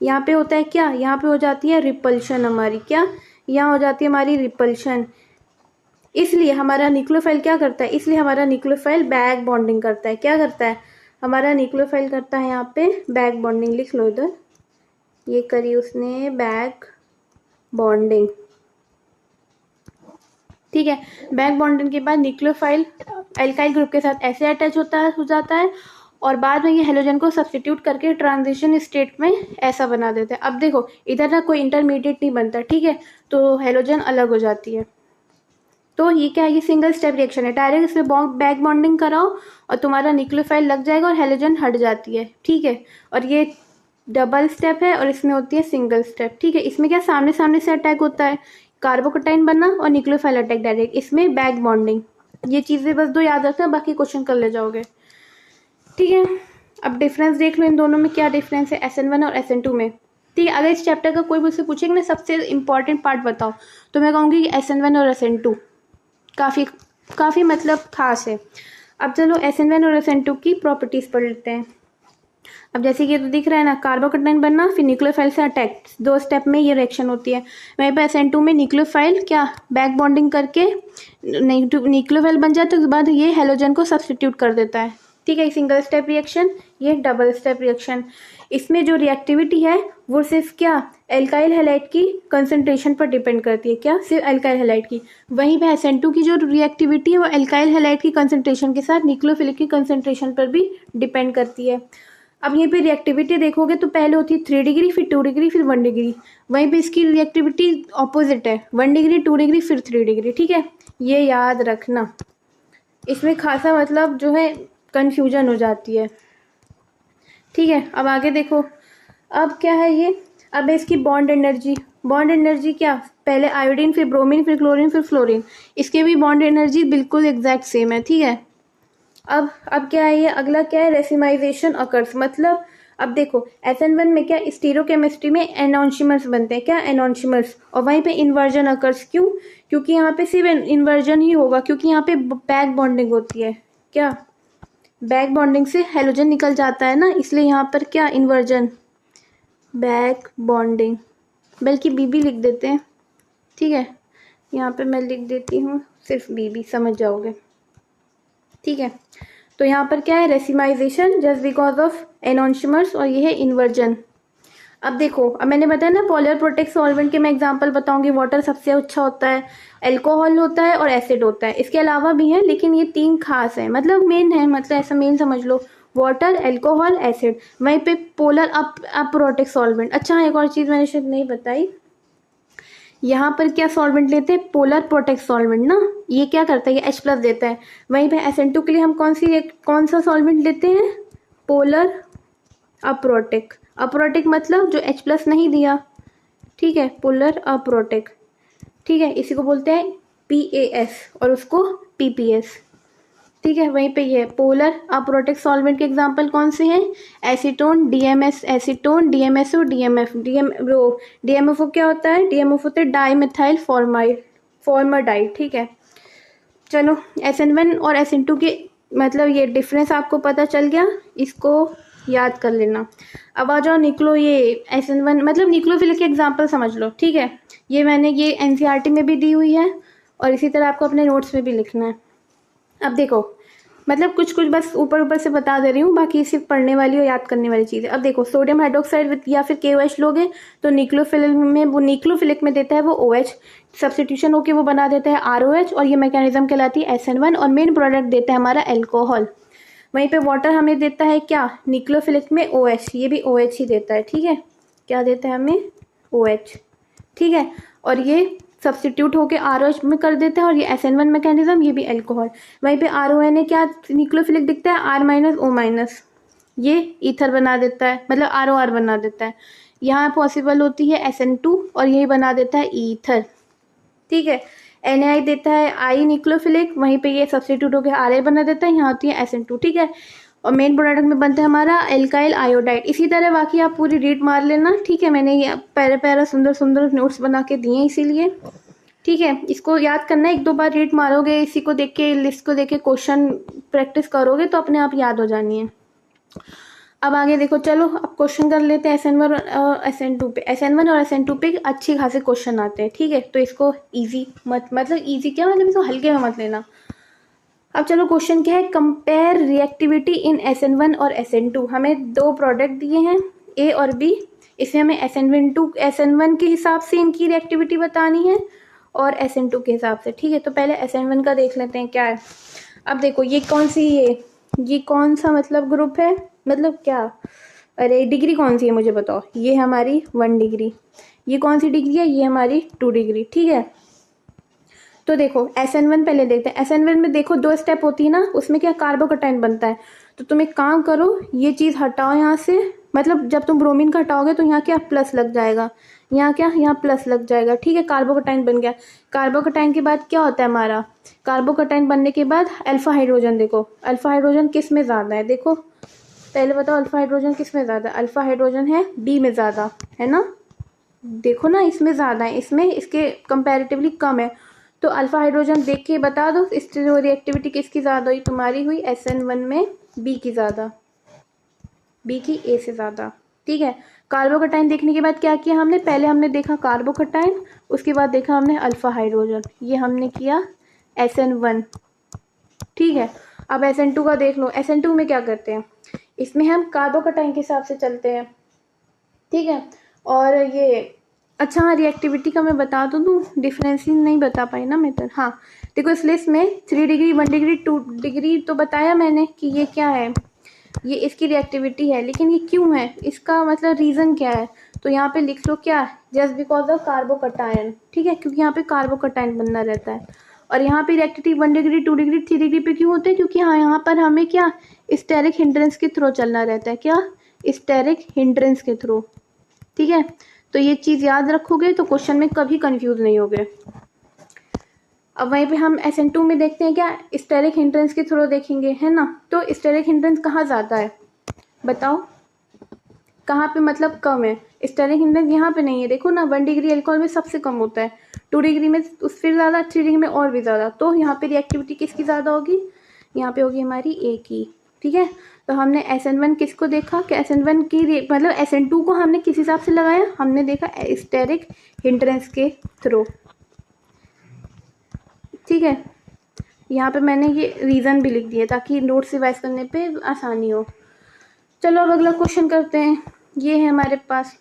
यहाँ पे होता है क्या, यहाँ पे हो जाती है रिपल्शन हमारी, क्या यहाँ हो जाती है हमारी रिपल्शन। इसलिए हमारा न्यूक्लियोफाइल क्या करता है, इसलिए हमारा न्यूक्लियोफाइल बैक बॉन्डिंग करता है। क्या करता है हमारा न्यूक्लियोफाइल, करता है यहाँ पे बैक बॉन्डिंग। लिख लो इधर, ये करी उसने बैक बॉन्डिंग, ठीक है। बैक बॉन्डिंग के बाद न्यूक्लियोफाइल एल्काइल ग्रुप के साथ ऐसे अटैच हो जाता है, और बाद में ये हेलोजन को सब्स्टिट्यूट करके ट्रांजिशन स्टेट में ऐसा बना देते हैं। अब देखो इधर ना कोई इंटरमीडिएट नहीं बनता, ठीक है, तो हेलोजन अलग हो जाती है। तो ये क्या है, ये सिंगल स्टेप रिएक्शन है। डायरेक्ट इसमें बैक बॉन्डिंग कराओ और तुम्हारा न्यूक्लियोफाइल लग जाएगा और हेलोजन हट जाती है, ठीक है। और ये डबल स्टेप है और इसमें होती है सिंगल स्टेप, ठीक है। इसमें क्या सामने सामने से अटैक होता है, कार्बोकटाइन बनना और न्यूक्लियोफाइल अटैक डायरेक्ट, इसमें बैक बॉन्डिंग। ये चीज़ें बस 2 याद रखना, बाकी क्वेश्चन कर ले जाओगे, ठीक है। अब डिफरेंस देख लो इन दोनों में, क्या डिफरेंस है SN1 और SN2 में, ठीक है। अगर इस चैप्टर का कोई मुझसे पूछेगा ना सबसे इंपॉर्टेंट पार्ट बताओ, तो मैं कहूँगी कि SN1 और SN2 काफ़ी मतलब खास है। अब चलो SN1 और SN2 की प्रॉपर्टीज़ पढ़ लेते हैं। अब जैसे कि ये तो दिख रहा है ना, कार्बोकटाइन बनना फिर न्यूक्लियोफाइल से अटैक, 2 स्टेप में ये रिएक्शन होती है। वहीं पर SN2 में न्यूक्लियोफाइल क्या बैक बॉन्डिंग करके न्यूक्लियोफाइल बन जाता है, उसके बाद ये हेलोजन को सब्स्टिट्यूट कर देता है, ठीक है। सिंगल स्टेप रिएक्शन, ये डबल स्टेप रिएक्शन। इसमें जो रिएक्टिविटी है वो सिर्फ क्या एल्काइल हैलाइड की कंसंट्रेशन पर डिपेंड करती है, क्या सिर्फ एल्काइल हैलाइड की। वहीं पे SN2 की जो रिएक्टिविटी है वो एल्काइल हैलाइड की कंसंट्रेशन के साथ न्यूक्लियोफिलिक की कंसंट्रेशन पर भी डिपेंड करती है। अब यहीं पे रिएक्टिविटी देखोगे तो पहले होती है 3 डिग्री, फिर 2 डिग्री, फिर 1 डिग्री। वहीं पे इसकी रिएक्टिविटी ऑपोजिट है, 1 डिग्री, 2 डिग्री, फिर 3 डिग्री, ठीक है। ये याद रखना, इसमें खासा मतलब जो है कन्फ्यूजन हो जाती है, ठीक है। अब आगे देखो, अब क्या है ये, अब इसकी बॉन्ड एनर्जी। बॉन्ड एनर्जी क्या, पहले आयोडीन, फिर ब्रोमीन, फिर क्लोरीन, फिर फ्लोरीन, इसके भी बॉन्ड एनर्जी बिल्कुल एग्जैक्ट सेम है, ठीक है। अब क्या है ये, अगला क्या है, रेसिमाइजेशन अकर्स। मतलब अब देखो SN1 में क्या स्टीरियोकेमिस्ट्री में एनॉन्शिमर्स बनते हैं, क्या एनॉन्शिमर्स, और वहीं पे इन्वर्जन अकर्स। क्यों, क्योंकि यहाँ पे सिर्फ इन्वर्जन ही होगा, क्योंकि यहाँ पे बैक बॉन्डिंग होती है, क्या बैक बॉन्डिंग से हेलोजन निकल जाता है ना, इसलिए यहाँ पर क्या इन्वर्जन, बैक बॉन्डिंग, बल्कि BB लिख देते हैं, ठीक है। यहाँ पे मैं लिख देती हूँ सिर्फ BB, समझ जाओगे, ठीक है। तो यहाँ पर क्या है, रेसिमाइजेशन जस्ट बिकॉज ऑफ एनॉन्शिमर्स, और ये है इन्वर्जन। अब देखो, अब मैंने बताया ना पोलर प्रोटेक्ट सॉल्वेंट के मैं एग्जांपल बताऊंगी। वाटर सबसे अच्छा होता है, अल्कोहल होता है और एसिड होता है। इसके अलावा भी हैं लेकिन ये 3 खास है, मतलब मेन है, मतलब ऐसा मेन समझ लो, वाटर, अल्कोहल, एसिड। वहीं पे पोलर अप प्रोटेक्ट सॉल्वेंट। अच्छा एक और चीज़ मैंने शायद नहीं बताई, यहाँ पर क्या सॉल्वेंट लेते हैं, पोलर प्रोटेक्ट सॉल्वेंट ना, ये क्या करता है, ये H+ देता है। वहीं पे SN2 के लिए हम कौन सा सॉल्वेंट लेते हैं, पोलर अप्रोटेक। अप्रोटेक मतलब जो H+ नहीं दिया, ठीक है, पोलर अप्रोटेक, ठीक है। इसी को बोलते हैं PAS और उसको PPS, ठीक है। वहीं पे ये पोलर अप्रोटेक सॉल्वेंट के एग्जांपल कौन से हैं, acetone, DMS acetone, DMSO, DMF। DMFO क्या होता है, DMFO होता है डाई मिथाइल फॉर्माइड, ठीक है। चलो SN1 और SN2 के मतलब ये डिफरेंस आपको पता चल गया, इसको याद कर लेना। अब आ जाओ निकलो ये SN1, मतलब न्यूक्लियोफिलिक के एग्जाम्पल समझ लो, ठीक है। ये मैंने ये NCERT में भी दी हुई है और इसी तरह आपको अपने नोट्स में भी लिखना है। अब देखो, मतलब कुछ कुछ बस ऊपर ऊपर से बता दे रही हूँ, बाकी सिर्फ पढ़ने वाली और याद करने वाली चीज़ है। अब देखो, सोडियम हाइड्रोक्साइड विद या फिर KOH लोगे तो न्यूक्लियोफिलिक में, वो न्यूक्लियोफिलिक में देता है वो OH, सब्सटीट्यूशन होके वो बना देता है ROH, और ये मैकेनिज्म कहलाती है SN1, और मेन प्रोडक्ट देता है हमारा एल्कोहल। वहीं पे वाटर हमें देता है क्या, न्यूक्लियोफिलिक में OH, ये भी OH ही देता है, ठीक है। क्या देता है हमें, OH, ठीक है। और ये सब्स्टिट्यूट होके ROH में कर देता है, और ये SN1 मैकेनिज्म, ये भी एल्कोहल। वहीं पे RONA क्या न्यूक्लियोफिलिक दिखता है, R-O-, ये ईथर बना देता है, मतलब ROR बना देता है। यहाँ पॉसिबल होती है SN2 और यही बना देता है ईथर, ठीक है। NaI देता है I न्यूक्लियोफिलिक, वहीं पे ये सब्स्टिट्यूट होकर RA बना देता है, यहाँ होती है SN2, ठीक है। और मेन प्रोडक्ट में बनता है हमारा एल्काइल आयोडाइड। इसी तरह बाकी आप पूरी रीड मार लेना, ठीक है। मैंने ये पैरा पैरा सुंदर सुंदर नोट्स बना के दिए इसीलिए, ठीक है। इसको याद करना है, एक दो बार रीड मारोगे, इसी को देख के, लिस्ट को देख के क्वेश्चन प्रैक्टिस करोगे तो अपने आप याद हो जानी है। अब आगे देखो, चलो अब क्वेश्चन कर लेते हैं SN1 और SN2 पे। SN1 और SN2 पे अच्छी खासे क्वेश्चन आते हैं, ठीक है। तो इसको इजी मत, मतलब इजी क्या, मतलब इसको हल्के में मत लेना। अब चलो क्वेश्चन क्या है, कंपेयर रिएक्टिविटी इन SN1 और SN2। हमें दो प्रोडक्ट दिए हैं A और B, इसमें हमें SN1 के हिसाब से इनकी रिएक्टिविटी बतानी है और SN2 के हिसाब से, ठीक है। तो पहले SN1 का देख लेते हैं क्या है। अब देखो, ये कौन सी, ये कौन सा मतलब ग्रुप है, मतलब क्या, अरे डिग्री कौन सी है मुझे बताओ। ये हमारी 1 डिग्री, ये कौन सी डिग्री है, ये हमारी 2 डिग्री, ठीक है। तो देखो SN1 पहले देखते हैं। SN1 में देखो 2 स्टेप होती है ना, उसमें क्या कार्बोकटाइन बनता है। तो तुम एक काम करो, ये चीज़ हटाओ यहाँ से, मतलब जब तुम ब्रोमीन का हटाओगे तो यहाँ क्या प्लस लग जाएगा, यहाँ क्या, यहाँ प्लस लग जाएगा, ठीक है। कार्बोकटाइन बन गया। कार्बोकटाइन के बाद क्या होता है हमारा, कार्बोकटाइन बनने के बाद अल्फा हाइड्रोजन। देखो अल्फा हाइड्रोजन किस में ज़्यादा है, देखो पहले बताओ अल्फा हाइड्रोजन किस में ज़्यादा, अल्फा हाइड्रोजन है B में ज़्यादा, है ना। देखो ना, इसमें ज़्यादा है, इसमें इसके कंपैरेटिवली कम है। तो अल्फा हाइड्रोजन देख के बता दो, इस जो रिएक्टिविटी किसकी ज़्यादा हुई, तुम्हारी हुई SN1 में B की ज़्यादा, B की A से ज़्यादा, ठीक है। कार्बोकटाइन देखने के बाद क्या किया हमने, पहले हमने देखा कार्बोकटाइन, उसके बाद देखा हमने अल्फा हाइड्रोजन, ये हमने किया SN1, ठीक है। अब SN2 का देख लो। SN2 में क्या करते हैं, इसमें हम कार्बोकटाइन के हिसाब से चलते हैं, ठीक है। और ये अच्छा, हाँ रिएक्टिविटी का मैं बता तो दूँ, डिफरेंस ही नहीं बता पाई ना मैं तो। हाँ देखो, इस लिस्ट में 3 डिग्री 1 डिग्री 2 डिग्री तो बताया मैंने कि ये क्या है, ये इसकी रिएक्टिविटी है, लेकिन ये क्यों है, इसका मतलब रीज़न क्या है। तो यहाँ पे लिख लो क्या, जस्ट बिकॉज ऑफ कार्बोकटाइन, ठीक है, क्योंकि यहाँ पे कार्बोकटाइन बनना रहता है। और यहाँ पे रिएक्टिविटी 1 डिग्री 2 डिग्री 3 डिग्री पे क्यों होते हैं, क्योंकि हाँ यहाँ पर हमें क्या स्टेरिक हिंड्रेंस के थ्रू चलना रहता है, क्या स्टेरिक हिंड्रेंस के थ्रू, ठीक है। तो ये चीज़ याद रखोगे तो क्वेश्चन में कभी कंफ्यूज नहीं होगे। अब वहीं पे हम SN2 में देखते हैं क्या, स्टेरिक हिंड्रेंस के थ्रू देखेंगे, है ना। तो स्टेरिक हिंड्रेंस कहाँ ज़्यादा है बताओ, कहाँ पे मतलब कम है। स्टेरिक हिंड्रेंस यहाँ पे नहीं है, देखो ना 1 डिग्री अल्कोहल में सबसे कम होता है, 2 डिग्री में उस फिर ज़्यादा, 3 डिग्री में और भी ज़्यादा। तो यहाँ पे रिएक्टिविटी किसकी ज़्यादा होगी, यहाँ पे होगी हमारी A की, ठीक है। तो हमने SN1 किसको देखा कि SN1 की मतलब SN2 को हमने किस हिसाब से लगाया, हमने देखा स्टेरिक हिंड्रेंस के थ्रू, ठीक है। यहाँ पे मैंने ये रीज़न भी लिख दिया ताकि नोट्स रिवाइज करने पे आसानी हो। चलो अब अगला क्वेश्चन करते हैं, ये है हमारे पास।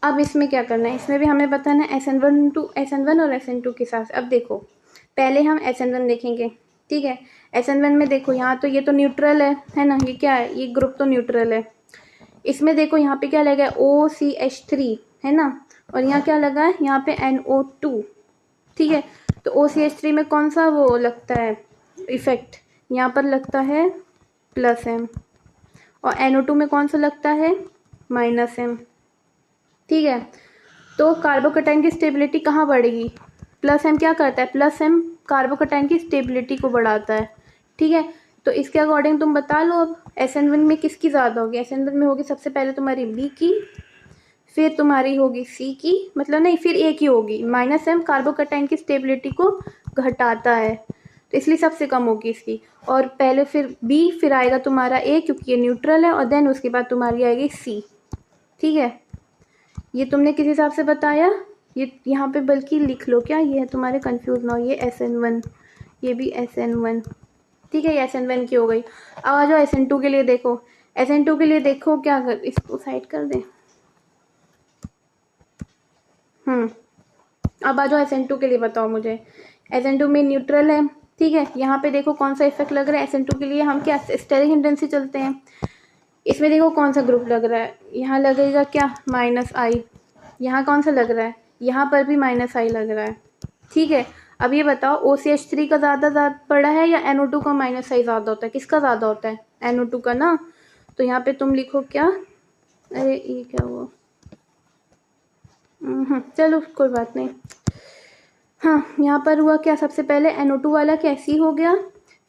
अब इसमें क्या करना है, इसमें भी हमें बताना है SN1 और SN2 के साथ। अब देखो पहले हम SN1 देखेंगे, ठीक है। SN1 में देखो, यहाँ तो ये तो न्यूट्रल है ना, ये क्या है, ये ग्रुप तो न्यूट्रल है। इसमें देखो यहाँ पे क्या लगा है, OCH3, है ना, और यहाँ क्या लगा है, यहाँ पे NO2, ठीक है। तो OCH3 में कौन सा वो लगता है इफेक्ट, यहाँ पर लगता है +M, और NO2 में कौन सा लगता है -M, ठीक है। तो कार्बोकटाइन की स्टेबिलिटी कहाँ बढ़ेगी, +M क्या करता है, +M कार्बोकटाइन की स्टेबिलिटी को बढ़ाता है, ठीक है। तो इसके अकॉर्डिंग तुम बता लो अब SN1 में किसकी ज़्यादा होगी। SN1 में होगी सबसे पहले तुम्हारी B की, फिर तुम्हारी होगी C की, मतलब नहीं फिर A की होगी। -M कार्बोकटाइन की स्टेबिलिटी को घटाता है, तो तो इसलिए सबसे कम होगी इसकी। और पहले फिर बी, फिर आएगा तुम्हारा ए क्योंकि ये न्यूट्रल है, और देन उसके बाद तुम्हारी आएगी सी। ठीक है, ये तुमने किस हिसाब से बताया, ये यहाँ पे बल्कि लिख लो क्या, ये है तुम्हारे कंफ्यूज ना हो, ये SN1, ये भी SN1। ठीक है, ये SN1 की हो गई। अब आ जाओ SN2 के लिए देखो। SN2 के लिए देखो क्या कर, इसको साइड कर दें। अब आ जाओ SN2 के लिए बताओ मुझे। SN2 में न्यूट्रल है। ठीक है, यहाँ पे देखो कौन सा इफेक्ट लग रहा है। SN2 के लिए हम क्या स्टेरिक हिंड्रेंस से चलते हैं। इसमें देखो कौन सा ग्रुप लग रहा है, यहाँ लगेगा क्या -I। यहाँ कौन सा लग रहा है, यहाँ पर भी -I लग रहा है। ठीक है, अब ये बताओ OCH3 का ज़्यादा बड़ा है या NO2 का -I ज़्यादा होता है, किसका ज़्यादा होता है, NO2 का ना। तो यहाँ पे तुम लिखो क्या, अरे ये क्या हुआ, चलो कोई बात नहीं। हाँ, यहाँ पर हुआ क्या, सबसे पहले NO2 वाला कैसी हो गया,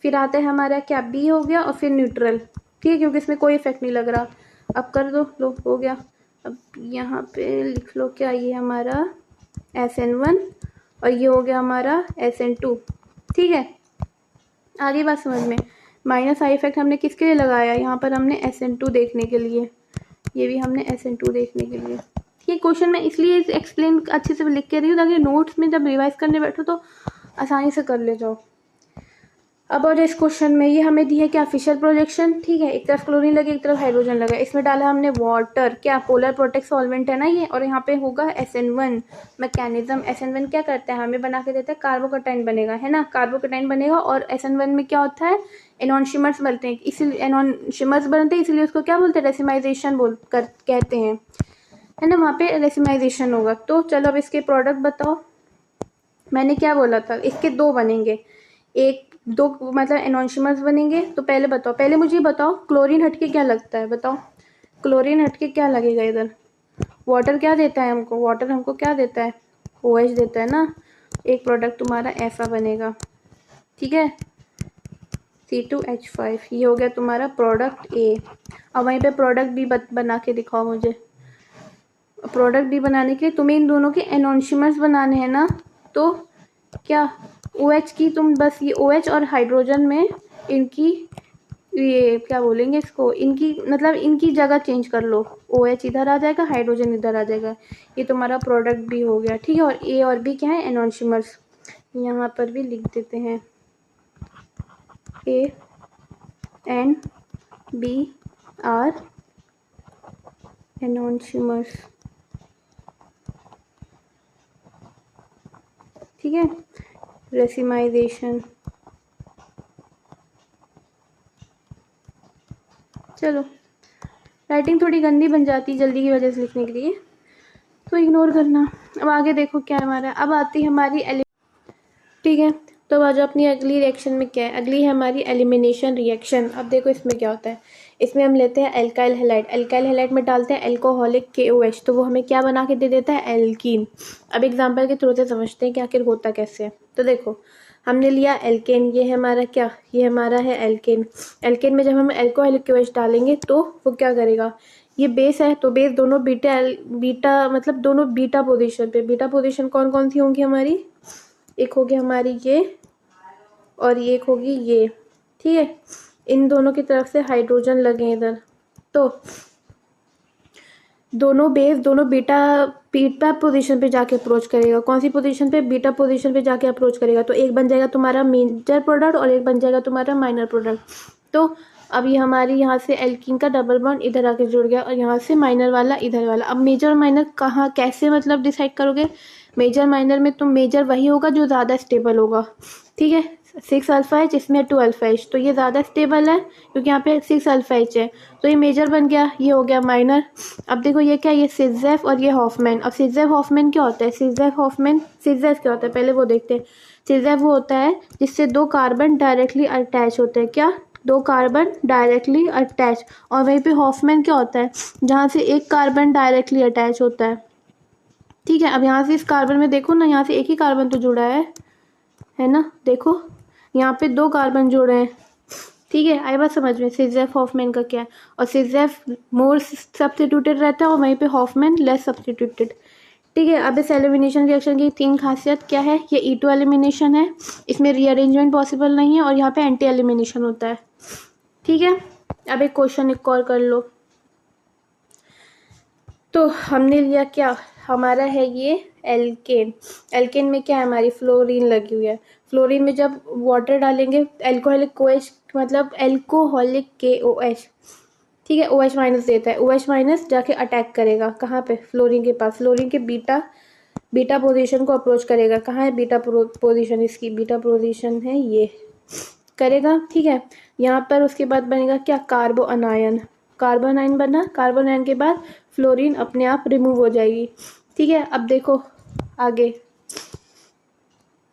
फिर आता है हमारा क्या B हो गया, और फिर न्यूट्रल। ठीक है, क्योंकि इसमें कोई इफेक्ट नहीं लग रहा। अब कर दो, लो हो गया। अब यहाँ पे लिख लो क्या, ये हमारा SN1 और ये हो गया हमारा SN2। ठीक है, आगे बात समझ में। -I इफेक्ट हमने किसके लिए लगाया, यहाँ पर हमने SN2 देखने के लिए, ये भी हमने SN2 देखने के लिए। ये क्वेश्चन मैं इसलिए एक्सप्लेन अच्छे से लिख के रही हूँ ताकि नोट्स में जब रिवाइज करने बैठो तो आसानी से कर ले जाओ। अब और इस क्वेश्चन में ये हमें दी है क्या, फिशर प्रोजेक्शन। ठीक है, एक तरफ क्लोरीन लगे एक तरफ हाइड्रोजन लगा, इसमें डाला हमने वाटर, क्या पोलर प्रोटेक्ट सॉल्वेंट है ना ये, और यहाँ पे होगा SN1 मैकेनिज्म। SN1 क्या करता है, हमें बना के देता है कार्बोकटाइन बनेगा, है ना, कार्बोकटाइन बनेगा। और SN1 में क्या होता है, एनोनशिमर्स बनते हैं, इसीलिए एनोनशिमर्स बनते हैं, इसीलिए उसको क्या बोलते हैं, रेसिमाइजेशन कहते हैं, है ना, वहाँ पे रेसिमाइजेशन होगा। तो चलो अब इसके प्रोडक्ट बताओ। मैंने क्या बोला था, इसके दो बनेंगे, एक दो मतलब एनोनशिमर्स बनेंगे। तो पहले बताओ, पहले मुझे बताओ क्लोरीन हटके क्या लगता है, बताओ क्लोरीन हटके क्या लगेगा इधर। वाटर क्या देता है हमको, वाटर हमको क्या देता है, OH देता है ना। एक प्रोडक्ट तुम्हारा ऐसा बनेगा। ठीक है, C2H5, ये हो गया तुम्हारा प्रोडक्ट A। अब वहीं पे प्रोडक्ट B बना के दिखाओ मुझे। प्रोडक्ट B बनाने के लिए तुम्हें इन दोनों के एनोनशिमर्स बनाने हैं ना, तो क्या OH की तुम बस ये OH और हाइड्रोजन में इनकी ये क्या बोलेंगे इसको, इनकी मतलब इनकी जगह चेंज कर लो, OH इधर आ जाएगा हाइड्रोजन इधर आ जाएगा, ये तुम्हारा प्रोडक्ट B हो गया। ठीक है, और A और B क्या है, एनोनशिमर्स। यहाँ पर भी लिख देते हैं A and B आर एनोनशिमर्स। ठीक है, रेसिमाइजेशन। चलो राइटिंग थोड़ी गंदी बन जाती जल्दी की वजह से लिखने के लिए, तो इग्नोर करना। अब आगे देखो क्या है हमारा, अब आती है हमारी ठीक है, तो आज अपनी अगली रिएक्शन में क्या है, अगली है हमारी एलिमिनेशन रिएक्शन। अब देखो इसमें क्या होता है, इसमें हम लेते हैं एल्काइल हैलाइड, एल्काइल हैलाइड में डालते हैं एल्कोहलिक KOH, तो वो हमें क्या बना के दे देता है, एल्कीन। अब एग्जांपल के थ्रू से समझते हैं कि आखिर होता कैसे है। तो देखो हमने लिया एल्केन, ये है हमारा क्या, ये हमारा है एल्केन। एल्केन में जब हम एल्कोहलिक KOH डालेंगे तो वो क्या करेगा, ये बेस है तो बेस दोनों बीटा मतलब दोनों बीटा पोजीशन पे, बीटा पोजीशन कौन कौन सी होंगी हमारी, एक होगी हमारी ये और ये एक होगी ये। ठीक है, इन दोनों की तरफ से हाइड्रोजन लगे इधर, तो दोनों बेस दोनों बीटा पोजीशन पे जाके अप्रोच करेगा। कौन सी पोजीशन पे, बीटा पोजीशन पे जाके अप्रोच करेगा। तो एक बन जाएगा तुम्हारा मेजर प्रोडक्ट और एक बन जाएगा तुम्हारा माइनर प्रोडक्ट। तो अब ये हमारी यहाँ से एल्कीन का डबल बॉन्ड इधर आके जुड़ गया और यहाँ से माइनर वाला इधर वाला। अब मेजर और माइनर कहाँ कैसे मतलब डिसाइड करोगे, मेजर माइनर में तुम मेजर वही होगा जो ज़्यादा स्टेबल होगा। ठीक है, 6 अल्फा एच इसमें 2 अल्फा एच, तो ये ज़्यादा स्टेबल है क्योंकि यहाँ पे 6 अल्फा एच है, तो ये मेजर बन गया, ये हो गया माइनर। अब देखो ये क्या, ये सिज़ेफ और ये हॉफमैन। अब सिज़ेफ हॉफमैन क्या होता है, सिज़ेफ हॉफमैन, सिज़ेफ क्या होता है पहले वो देखते हैं। सिज़ेफ वो होता है जिससे 2 कार्बन डायरेक्टली अटैच होते हैं, क्या 2 कार्बन डायरेक्टली अटैच। और वहीं पे हॉफमैन क्या होता है, जहाँ से 1 कार्बन डायरेक्टली अटैच होता है। ठीक है, अब यहाँ से इस कार्बन में देखो ना, यहाँ से एक ही कार्बन तो जुड़ा है ना, देखो यहाँ पे 2 कार्बन जुड़े हैं। ठीक है, आई बात समझ में। सिज़ेफ हॉफमैन का क्या है, और सिज़ेफ मोर सब्स्टिट्यूटेड रहता है और वहीं पे हॉफमैन लेस सब्स्टिट्यूटेड। ठीक है। अब इस एलिमिनेशन रिएक्शन की 3 खासियत क्या है? ये E2 एलिमिनेशन है, इसमें रीअरेंजमेंट पॉसिबल नहीं है और यहाँ पे एंटी एलिमिनेशन होता है। ठीक है। अब एक क्वेश्चन एक और कर लो। तो हमने लिया क्या, हमारा है ये एल्केन। एल्केन में क्या है, हमारी फ्लोरीन लगी हुई है। फ्लोरीन में जब वाटर डालेंगे, एल्कोहलिक कोएच मतलब एल्कोहलिक KOH, ठीक है, OH माइनस देता है। OH माइनस जाके अटैक करेगा कहाँ पे, फ्लोरीन के पास। फ्लोरीन के बीटा पोजीशन को अप्रोच करेगा। कहाँ है बीटा पोजीशन, इसकी बीटा पोजीशन है ये, करेगा। ठीक है। यहाँ पर उसके बाद बनेगा क्या, कार्बो अनायन। कार्बन आयन बना, कार्बन आयन के बाद फ्लोरीन अपने आप रिमूव हो जाएगी। ठीक है। अब देखो आगे,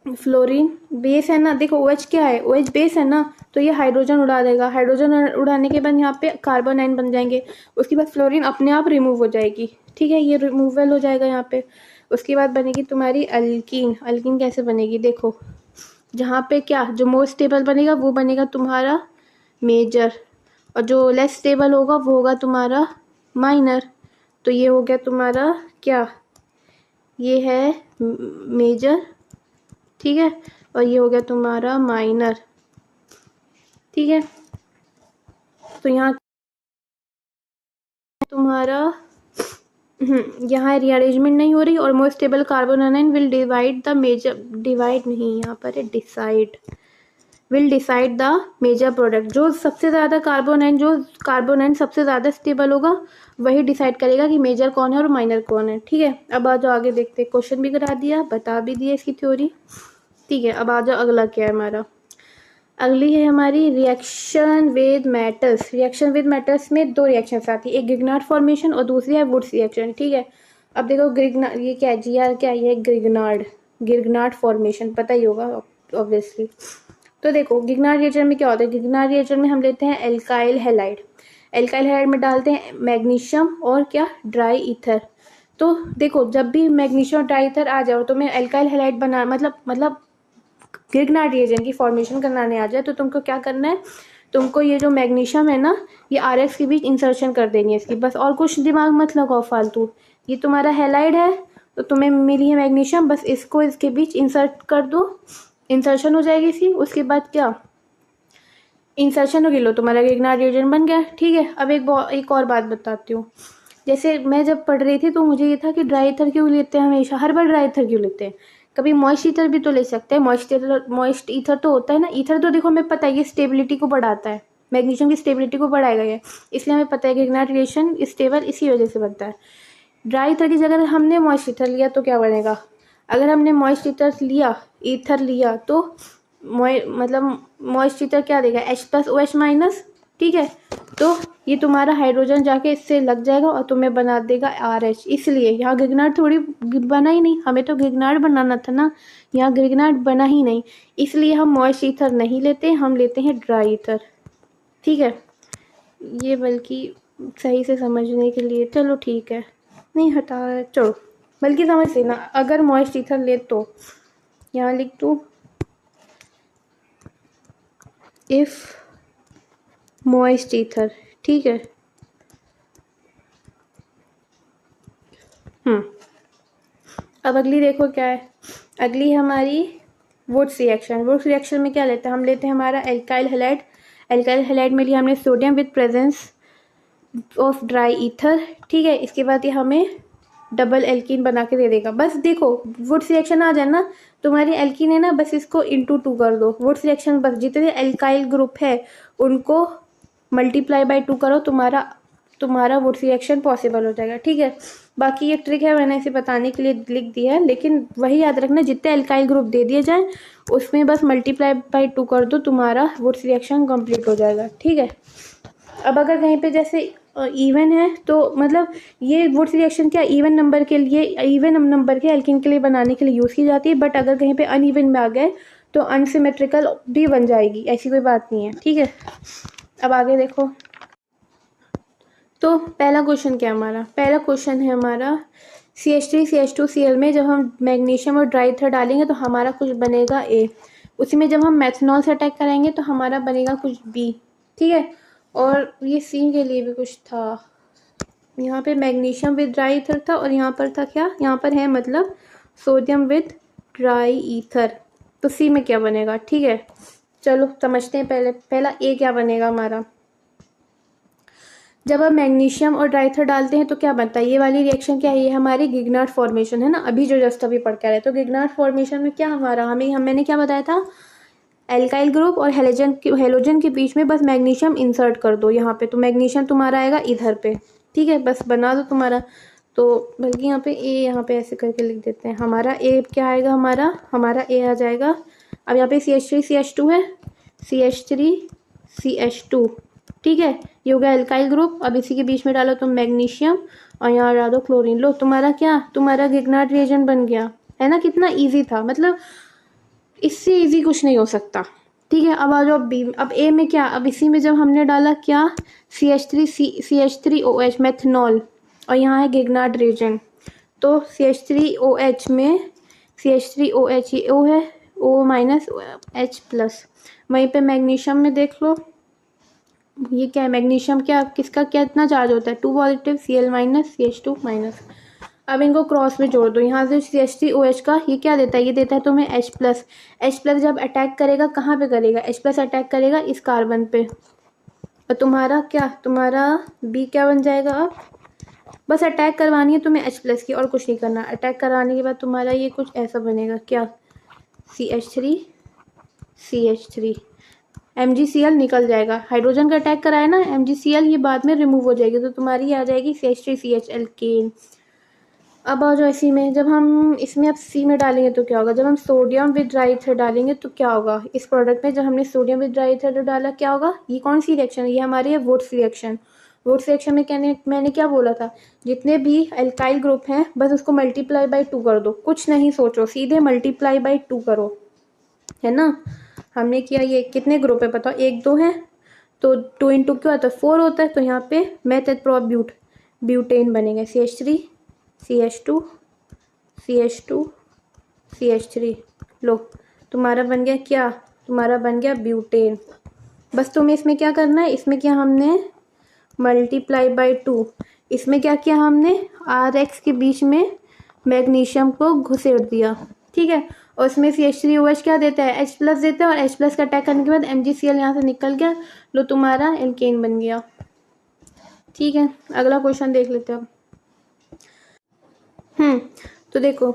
फ्लोरीन बेस है ना, देखो OH क्या है, OH बेस है ना, तो ये हाइड्रोजन उड़ा देगा। हाइड्रोजन उड़ाने के बाद यहाँ पे कार्बन आयन बन जाएंगे। उसके बाद फ्लोरीन अपने आप रिमूव हो जाएगी। ठीक है, ये रिमूवल हो जाएगा यहाँ पे। उसके बाद बनेगी तुम्हारी अल्कीन। अल्कीन कैसे बनेगी, देखो जहाँ पे क्या, जो मोस्ट स्टेबल बनेगा वो बनेगा तुम्हारा मेजर, और जो लेस स्टेबल होगा वो होगा तुम्हारा माइनर। तो ये हो गया तुम्हारा क्या, ये है मेजर, ठीक है, और ये हो गया तुम्हारा माइनर। ठीक है। तो यहाँ तुम्हारा यहाँ रीअरेंजमेंट नहीं हो रही, और most stable carbon ion will divide the major, divide नहीं, यहाँ पर है decide, will decide the major product. जो सबसे ज़्यादा कार्बन आयन सबसे ज़्यादा स्टेबल होगा वही डिसाइड करेगा कि मेजर कौन है और माइनर कौन है। ठीक है। अब आ जाओ आगे देखते हैं, क्वेश्चन भी करा दिया, बता भी दिया इसकी थ्योरी। ठीक है। अब आ जाओ अगला क्या है हमारा, अगली है हमारी reaction with metals. Reaction with metals में 2 रिएक्शंस आती है, एक ग्रिग्नार्ड फॉर्मेशन और दूसरी है वुड्स रिएक्शन। ठीक है। अब देखो ग्रिग्नार्ड, ये क्या है, GR क्या है, ये ग्रिग्नार्ड फॉर्मेशन, पता ही होगा ऑब्वियसली। तो देखो गिग्नार्ड रिएक्शन में क्या होता है, गिग्नार्ड रिएक्शन में हम लेते हैं एल्काइल हैलाइड। एल्काइल हैलाइड में डालते हैं मैग्नीशियम और क्या, ड्राई ईथर। तो देखो जब भी मैग्नीशियम और ड्राई ईथर आ जाओ तो मैं एल्काइल हैलाइड बना मतलब गिग्नार्ड रिएक्शन की फॉर्मेशन कराने आ जाए, तो तुमको क्या करना है, तुमको ये जो मैग्नीशियम है ना, ये RX के बीच इंसर्शन कर देनी है इसकी, बस और कुछ दिमाग मत लगाओ फालतू। ये तुम्हारा हैलाइड है तो तुम्हें मिली है मैग्नीशियम, बस इसको इसके बीच इंसर्ट कर दो, इंसर्शन हो जाएगी इसकी। उसके बाद क्या, इंसर्शन हो लो, तुम्हारा गिग्नार्ड रिएक्शन बन गया। ठीक है। अब एक और बात बताती हूँ। जैसे मैं जब पढ़ रही थी तो मुझे ये था कि ड्राई ईथर क्यों लेते हैं, हमेशा हर बार ड्राई ईथर क्यों लेते हैं, कभी मॉइस्ट ईथर भी तो ले सकते हैं। मॉइस्ट ईथर तो होता है ना, ईथर तो देखो हमें पता है ये स्टेबिलिटी को बढ़ाता है, मैग्नीशियम की स्टेबिलिटी को बढ़ाएगा ये, इसलिए हमें पता है कि गिग्नार्ड रिएक्शन स्टेबल इसी वजह से बनता है। ड्राई ईथर की जगह हमने मॉइस्ट ईथर लिया तो क्या बनेगा, अगर हमने मॉइस्ट ईथर लिया तो मॉइस्ट ईथर क्या देगा, H+OH माइनस। ठीक है। तो ये तुम्हारा हाइड्रोजन जाके इससे लग जाएगा और तुम्हें बना देगा RH। इसलिए यहाँ गिग्नार्ड थोड़ी बना ही नहीं, हमें तो गिग्नार्ड बनाना था ना, यहाँ गिग्नार्ड बना ही नहीं, इसलिए हम मॉइस्ट ईथर नहीं लेते, हम लेते हैं ड्राई ईथर। ठीक है। ये बल्कि सही से समझने के लिए, चलो ठीक है, नहीं हटा, चलो बल्कि समझ लेना, अगर मॉइस्ट ईथर ले तो यहाँ लिख दूँ, इफ मॉइस्ट ईथर। ठीक है। अब अगली देखो क्या है, अगली हमारी वुड्स रिएक्शन। वुड्स रिएक्शन में क्या लेते हैं, हम लेते हैं हमारा एल्काइल हैलाइड। एल्काइल हैलाइड में लिया हमने sodium with presence of dry ether. ठीक है। इसके बाद ये हमें डबल एल्कीन बना के दे देगा। बस देखो वुड्स रिएक्शन आ जाए ना, तुम्हारी एल्कीन है ना, बस इसको × 2 कर दो। वुड्स रिएक्शन बस जितने एल्काइल ग्रुप है उनको मल्टीप्लाई बाय 2 करो, तुम्हारा वुड्स रिएक्शन पॉसिबल हो जाएगा। ठीक है। बाकी ये ट्रिक है, मैंने इसे बताने के लिए लिख दिया है, लेकिन वही याद रखना जितने एल्काइल ग्रुप दे दिए जाए उसमें बस मल्टीप्लाई बाय 2 कर दो, तुम्हारा वुड्स रिएक्शन कंप्लीट हो जाएगा। ठीक है। अब अगर कहीं पे जैसे इवन है तो मतलब ये वुड्स रिएक्शन क्या इवन नंबर के लिए, इवन नंबर के एल्कीन के लिए बनाने के लिए यूज़ की जाती है, बट अगर कहीं पे अनइवन में आ गए तो अनसिमेट्रिकल भी बन जाएगी, ऐसी कोई बात नहीं है। ठीक है। अब आगे देखो, तो पहला क्वेश्चन क्या है हमारा, पहला क्वेश्चन है हमारा CH3 CH2Cl में जब हम मैग्नीशियम और ड्राई ईथर डालेंगे तो हमारा कुछ बनेगा A, उसी में जब हम मेथनॉल से अटैक करेंगे तो हमारा बनेगा कुछ B। ठीक है। और ये C के लिए भी कुछ था, यहाँ पे मैग्नीशियम विद ड्राई ईथर था और यहाँ पर था क्या, यहाँ पर है मतलब सोडियम विद ड्राई ईथर। तो सी में क्या बनेगा, ठीक है। चलो समझते हैं पहले, पहला ए क्या बनेगा हमारा। जब हम मैग्नीशियम और ड्राई ईथर डालते हैं तो क्या बनता है, ये वाली रिएक्शन क्या है, ये हमारी गिगनार्ड फॉर्मेशन है ना, अभी जो जस्ट अभी पढ़ के आ रहे। तो गिगनार्ड फॉर्मेशन में क्या हमारा, मैंने क्या बताया था, एल्काइल ग्रुप और हेलोजन के बीच में बस मैग्नीशियम इंसर्ट कर दो यहाँ पे, तो मैग्नीशियम तुम्हारा आएगा इधर पे, ठीक है, बस बना दो तुम्हारा। तो बल्कि यहाँ पे ए, यहाँ पे ऐसे करके लिख देते हैं, हमारा ए क्या आएगा, हमारा ए आ जाएगा। अब यहाँ पे CH3 CH2 है, CH3 CH2, ठीक है, ये हो गया एल्काइल ग्रुप। अब इसी के बीच में डालो तुम मैग्नीशियम और यहाँ डालो क्लोरीन, लो तुम्हारा क्या, तुम्हारा गिगनार्ड रिएजेंट बन गया, है ना, कितना ईजी था, मतलब इससे इजी कुछ नहीं हो सकता, ठीक है। अब आ जाओ बी, अब ए में क्या, अब इसी में जब हमने डाला क्या, CH3OH मेथनॉल और यहाँ है गिगनार्ड रिएजेंट, तो CH3OH में CH3OH ये O है, O-H+, वहीं पे मैग्नीशियम में देख लो, ये क्या है, मैग्नीशियम क्या, किसका क्या इतना चार्ज होता है, 2 पॉजिटिव, Cl- CH2-। अब इनको क्रॉस में जोड़ दो, यहाँ से CH3OH का ये क्या देता है, ये देता है तुम्हें H+। जब अटैक करेगा कहाँ पे करेगा, H+ अटैक करेगा इस कार्बन पे, और तुम्हारा क्या, तुम्हारा बी क्या बन जाएगा। अब बस अटैक करवानी है तुम्हें H+ की, और कुछ नहीं करना। अटैक करवाने के बाद तुम्हारा ये कुछ ऐसा बनेगा, क्या, CH3 MgCl निकल जाएगा, हाइड्रोजन का अटैक कराया ना MgCl, ये बाद में रिमूव हो जाएगी, तो तुम्हारी आ जाएगी CH3CH एल्केन। अब आ जाओ इसी में, जब हम इसमें अब सी में डालेंगे तो क्या होगा, जब हम सोडियम विद ड्राई ईथर डालेंगे तो क्या होगा, इस प्रोडक्ट में जब हमने सोडियम विद ड्राई ईथर डाला क्या होगा, ये कौन सी रिएक्शन है, ये हमारी है वुड्स रिएक्शन। वुड्स रिएक्शन में मैंने क्या बोला था, जितने भी एल्काइल ग्रुप हैं बस उसको मल्टीप्लाई बाई 2 कर दो, कुछ नहीं सोचो, सीधे मल्टीप्लाई बाई 2 करो, है ना। हमने किया, ये कितने ग्रुप है बताओ, 1 2 है, तो 2 × क्या होता है 4 होता है, तो यहाँ पे मेथ ब्यूटेन बनेगा, CH3 CH2 CH2 CH3, लो तुम्हारा बन गया क्या, तुम्हारा बन गया ब्यूटेन। बस तुम्हें इसमें क्या करना है, इसमें क्या हमने मल्टीप्लाई बाई 2, इसमें क्या किया हमने, RX के बीच में मैग्नीशियम को घुसेड़ दिया, ठीक है, और इसमें CH3OH क्या देता है, H+ देता है, और H+ का अटैक करने के बाद MgCl यहाँ से निकल गया, लो तुम्हारा एल्केन बन गया, ठीक है। अगला क्वेश्चन देख लेते हैं अब। तो देखो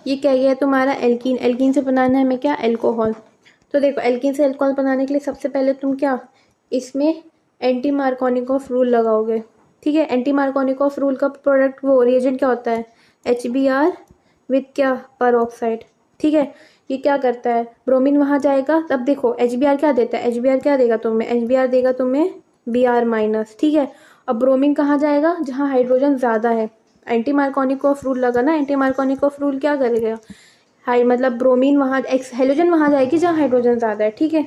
ये क्या है तुम्हारा एल्कीन, एल्कीन से बनाना है हमें क्या, एल्कोहल। तो देखो एल्कीन से एल्कोहल बनाने के लिए सबसे पहले तुम क्या, इसमें एंटी मार्कोनिकॉफ रूल लगाओगे, ठीक है। एंटी मार्कोनिकॉफ रूल का प्रोडक्ट वो रिएजेंट क्या होता है, HBr विथ क्या, परऑक्साइड, ठीक है। ये क्या करता है, ब्रोमीन वहाँ जाएगा, तब देखो HBr क्या देता है, HBr क्या देगा तुम्हें, HBr देगा तुम्हें Br-, ठीक है। अब ब्रोमीन कहाँ जाएगा, जहाँ हाइड्रोजन ज़्यादा है, एंटी मार्कोनिकॉफ रूल लगा ना, एंटी मार्कोनिकॉफ रूल क्या करेगा, हाई मतलब ब्रोमीन वहाँ, हेलोजन वहाँ जाएगी जहाँ हाइड्रोजन ज़्यादा है, ठीक है।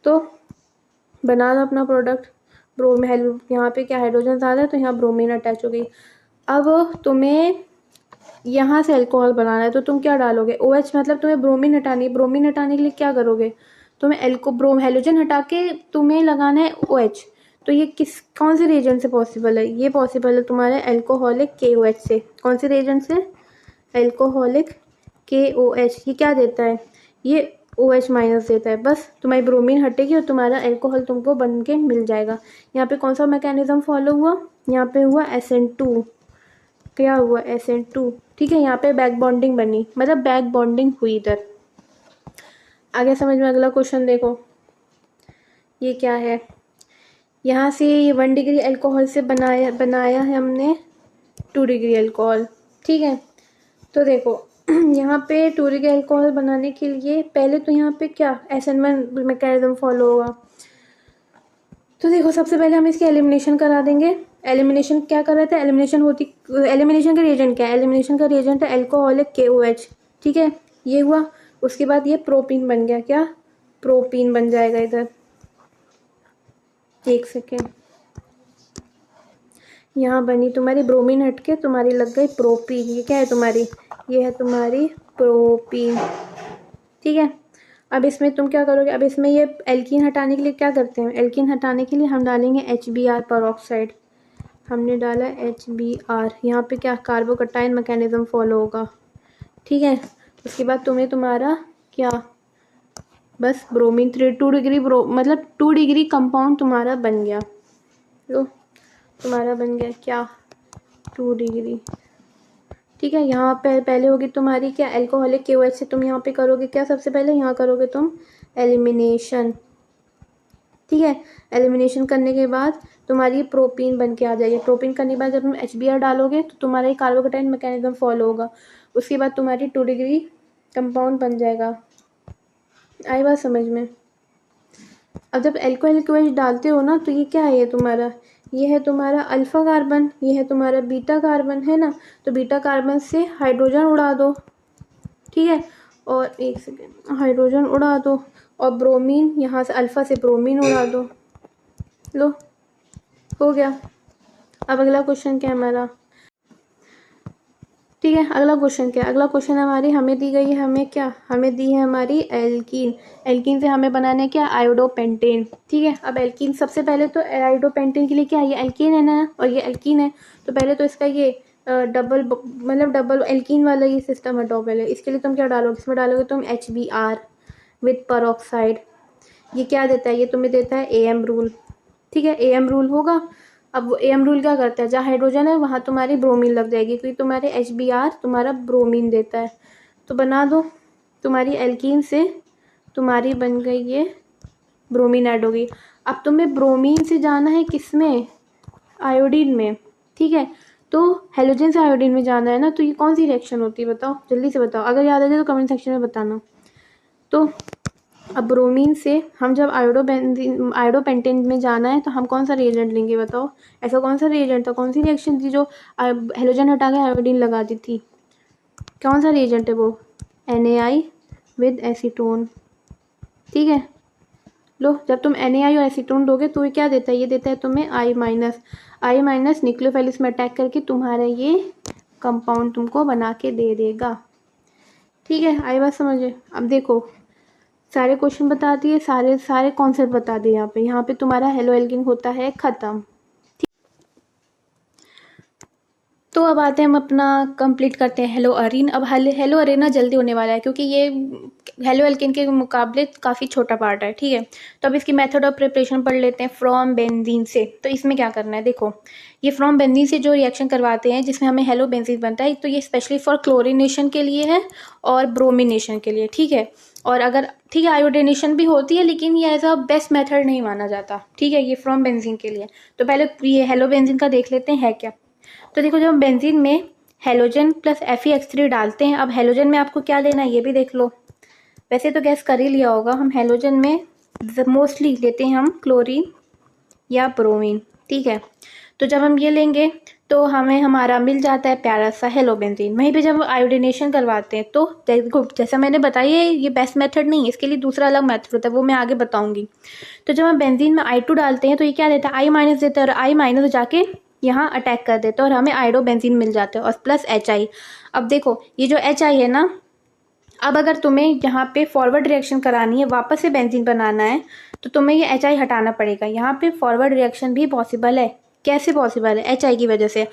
तो बना दो अपना प्रोडक्ट, यहाँ पे क्या हाइड्रोजन ज़्यादा है तो यहाँ ब्रोमीन अटैच हो गई। अब तुम्हें यहाँ से अल्कोहल बनाना है तो तुम क्या डालोगे, OH, मतलब तुम्हें ब्रोमीन हटानी है, ब्रोमीन हटाने के लिए क्या करोगे, तुम्हें हेलोजन हटा के तुम्हें लगाना है OH। तो ये कौन से रिएजेंट से पॉसिबल है, ये पॉसिबल है तुम्हारे एल्कोहलिक KOH से, कौन से रिएजेंट से, एल्कोहलिक KOH। ये क्या देता है, ये OH- देता है, बस तुम्हारी ब्रोमीन हटेगी और तुम्हारा एल्कोहल तुमको बन के मिल जाएगा। यहाँ पे कौन सा मैकेनिज्म फॉलो हुआ, यहाँ पे हुआ SN2, क्या हुआ SN2, ठीक है। यहाँ पे बैक बॉन्डिंग बनी, मतलब बैक बॉन्डिंग हुई इधर। आगे समझ में, अगला क्वेश्चन देखो, ये क्या है, यहाँ से ये 1 डिग्री अल्कोहल से बनाया है हमने 2 डिग्री अल्कोहल, ठीक है। तो देखो यहाँ पे 2 डिग्री अल्कोहल बनाने के लिए पहले तो यहाँ पे क्या SN1 मैकेनिज्म फॉलो होगा। तो देखो सबसे पहले हम इसकी एलिमिनेशन करा देंगे। एलिमिनेशन क्या कर रहे थे, एलिमिनेशन का रिएजेंट क्या है, एलिमिनेशन का रिएजेंट है एल्कोहलिक KOH, ठीक है। ये हुआ, उसके बाद ये प्रोपीन बन गया, क्या, प्रोपीन बन जाएगा इधर, एक सेकेंड, यहाँ बनी तुम्हारी ब्रोमीन हटके तुम्हारी लग गई प्रोपीन, ये क्या है तुम्हारी, ये है तुम्हारी प्रोपीन, ठीक है। अब इसमें तुम क्या करोगे, अब इसमें ये एल्कीन हटाने के लिए क्या करते हैं, एल्कीन हटाने के लिए हम डालेंगे HBr परऑक्साइड, हमने डाला HBr, यहाँ पे क्या कार्बोकटाइन मैकेनिज्म फॉलो होगा, ठीक है। उसके बाद तुम्हारा क्या, बस ब्रोमीन 2 डिग्री मतलब 2 डिग्री कंपाउंड तुम्हारा बन गया। लो तुम्हारा बन गया क्या, 2 डिग्री, ठीक है। यहाँ पे पहले होगी तुम्हारी क्या, अल्कोहलिक KOH से तुम यहाँ पे करोगे क्या, सबसे पहले यहाँ करोगे तुम एलिमिनेशन, ठीक है। एलिमिनेशन करने के बाद तुम्हारी प्रोपीन बन के आ जाएगी। प्रोपीन करने के बाद जब तुम HBr डालोगे तो तुम्हारा ये कार्बोकटाइन मैकेनिज्म फॉलो होगा। उसके बाद तुम्हारी 2 डिग्री कंपाउंड बन जाएगा। आई बात समझ में। अब जब अल्कोहल KOH डालते हो ना तो ये क्या है, ये है तुम्हारा अल्फ़ा कार्बन, ये है तुम्हारा बीटा कार्बन, है ना। तो बीटा कार्बन से हाइड्रोजन उड़ा दो, ठीक है। और एक सेकेंड, हाइड्रोजन उड़ा दो और ब्रोमीन, यहाँ से अल्फ़ा से ब्रोमीन उड़ा दो। लो हो गया। अब अगला क्वेश्चन क्या है हमारा, ठीक है। अगला क्वेश्चन क्या है, अगला क्वेश्चन हमारी हमें दी गई है, हमें दी है हमारी एल्कीन। एल्कीन से हमें बनाना है क्या, आयोडोपेंटेन, ठीक है। अब एल्कीन सबसे पहले तो आयोडोपेंटेन के लिए क्या है, ये एल्कीन है ना और ये एल्कीन है, तो पहले तो इसका ये डबल एल्कीन वाला ये सिस्टम हटाओ पहले। इसके लिए तुम क्या डालोगे, इसमें डालोगे तुम HBr विथ परऑक्साइड। ये क्या देता है, ये तुम्हें देता है AM रूल, ठीक है। AM रूल होगा। अब वो AM रूल क्या करता है, जहाँ हाइड्रोजन है वहाँ तुम्हारी ब्रोमीन लग जाएगी, क्योंकि तुम्हारे HBr तुम्हारा ब्रोमीन देता है। तो बना दो, तुम्हारी एल्कीन से तुम्हारी बन गई ये ब्रोमीन ऐड होगी। अब तुम्हें ब्रोमीन से जाना है किस में, आयोडीन में, ठीक है। तो हेलोजन से आयोडीन में जाना है ना, तो ये कौन सी रिएक्शन होती है बताओ, जल्दी से बताओ। अगर याद आ जाए तो कमेंट सेक्शन में बताना। तो अब ब्रोमीन से हम जब आयोडोपेंटेन में जाना है तो हम कौन सा रिएजेंट लेंगे बताओ। ऐसा कौन सा रिएजेंट था, कौन सी रिएक्शन थी जो हेलोजन हटा के आयोडीन लगा दी थी, कौन सा रिएजेंट है वो, NaI विद एसीटोन, ठीक है। लो जब तुम NaI और एसीटोन दोगे तो ये क्या देता है, ये देता है तुम्हें I माइनस न्यूक्लियोफाइलिस में अटैक करके तुम्हारा ये कंपाउंड तुमको बना के दे देगा, ठीक है। आई बात समझे। अब देखो सारे क्वेश्चन बता दिए, सारे कॉन्सेप्ट बता दिए। यहाँ पे तुम्हारा हेलो एल्कीन होता है ख़त्म। तो अब आते हैं, हम अपना कंप्लीट करते हैं हेलो अरीन। अब हेलो अरीन ना जल्दी होने वाला है क्योंकि ये हेलो एल्कीन के मुकाबले काफ़ी छोटा पार्ट है, ठीक है। तो अब इसकी मेथड ऑफ प्रिपरेशन पढ़ लेते हैं फ्रॉम बेंजीन से। तो इसमें क्या करना है, देखो ये फ्रॉम बेंजीन से जो रिएक्शन करवाते हैं जिसमें हमें हेलो बेंजीन बनता है, तो ये स्पेशली फॉर क्लोरिनेशन के लिए है और ब्रोमिनेशन के लिए, ठीक है। और अगर ठीक है आयोडीनेशन भी होती है, लेकिन ये एज अ बेस्ट मेथड नहीं माना जाता, ठीक है। ये फ्रॉम बेंजीन के लिए। तो पहले ये हेलो बेंजीन का देख लेते हैं है क्या। तो देखो जब हम बेंजीन में हेलोजन प्लस FeX3 डालते हैं, अब हेलोजन में आपको क्या लेना है ये भी देख लो। वैसे तो गैस कर ही लिया होगा, हम हेलोजन में मोस्टली लेते हैं हम क्लोरीन या ब्रोमीन, ठीक है। तो जब हम ये लेंगे तो हमें हमारा मिल जाता है प्यारा सा हेलो बेंजीन। वहीं पे जब आयोडीनेशन करवाते हैं तो देखो जैसा मैंने बताया ये बेस्ट मेथड नहीं है, इसके लिए दूसरा अलग मेथड होता है, वो मैं आगे बताऊंगी। तो जब हम बेंजीन में I2 डालते हैं तो ये क्या देता है, I- देता है, और I- जाके यहाँ अटैक कर देते हैं और हमें आयोडोबेंजीन मिल जाता है, और प्लस HI। अब देखो ये जो HI है ना, अब अगर तुम्हें यहाँ पे फॉरवर्ड रिएक्शन करानी है, वापस से बेंजीन बनाना है, तो तुम्हें ये HI हटाना पड़ेगा। यहाँ पे फॉरवर्ड रिएक्शन भी पॉसिबल है। कैसे पॉसिबल है, HI की वजह से।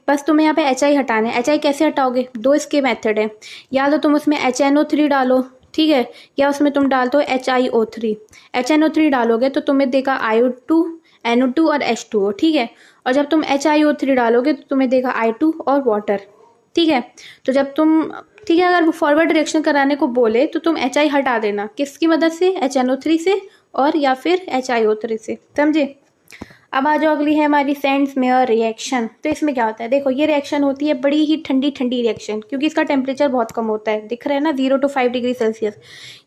बस तुम्हें यहाँ पे HI हटाना है। HI कैसे हटाओगे, दो इसके मेथड है। या तो तुम उसमें HNO3 डालो, ठीक है, या उसमें तुम डाल दो HiO3। HNO3 डालोगे तो तुम्हें देगा IO2, NO2 और H2O, ठीक है। और जब तुम HiO3 डालोगे तो तुम्हें देगा I2 और वाटर, ठीक है। तो जब तुम, ठीक है, अगर वो फॉरवर्ड रिएक्शन कराने को बोले तो तुम HI हटा देना, किसकी मदद से, HNO3 से और या फिर HiO3 से, समझे। अब आ जाओ, अगली है हमारी सेंड्स-मेयर रिएक्शन। तो इसमें क्या होता है, देखो ये रिएक्शन होती है बड़ी ही ठंडी ठंडी रिएक्शन, क्योंकि इसका टेम्परेचर बहुत कम होता है, दिख रहा है ना 0 to 5 डिग्री सेल्सियस।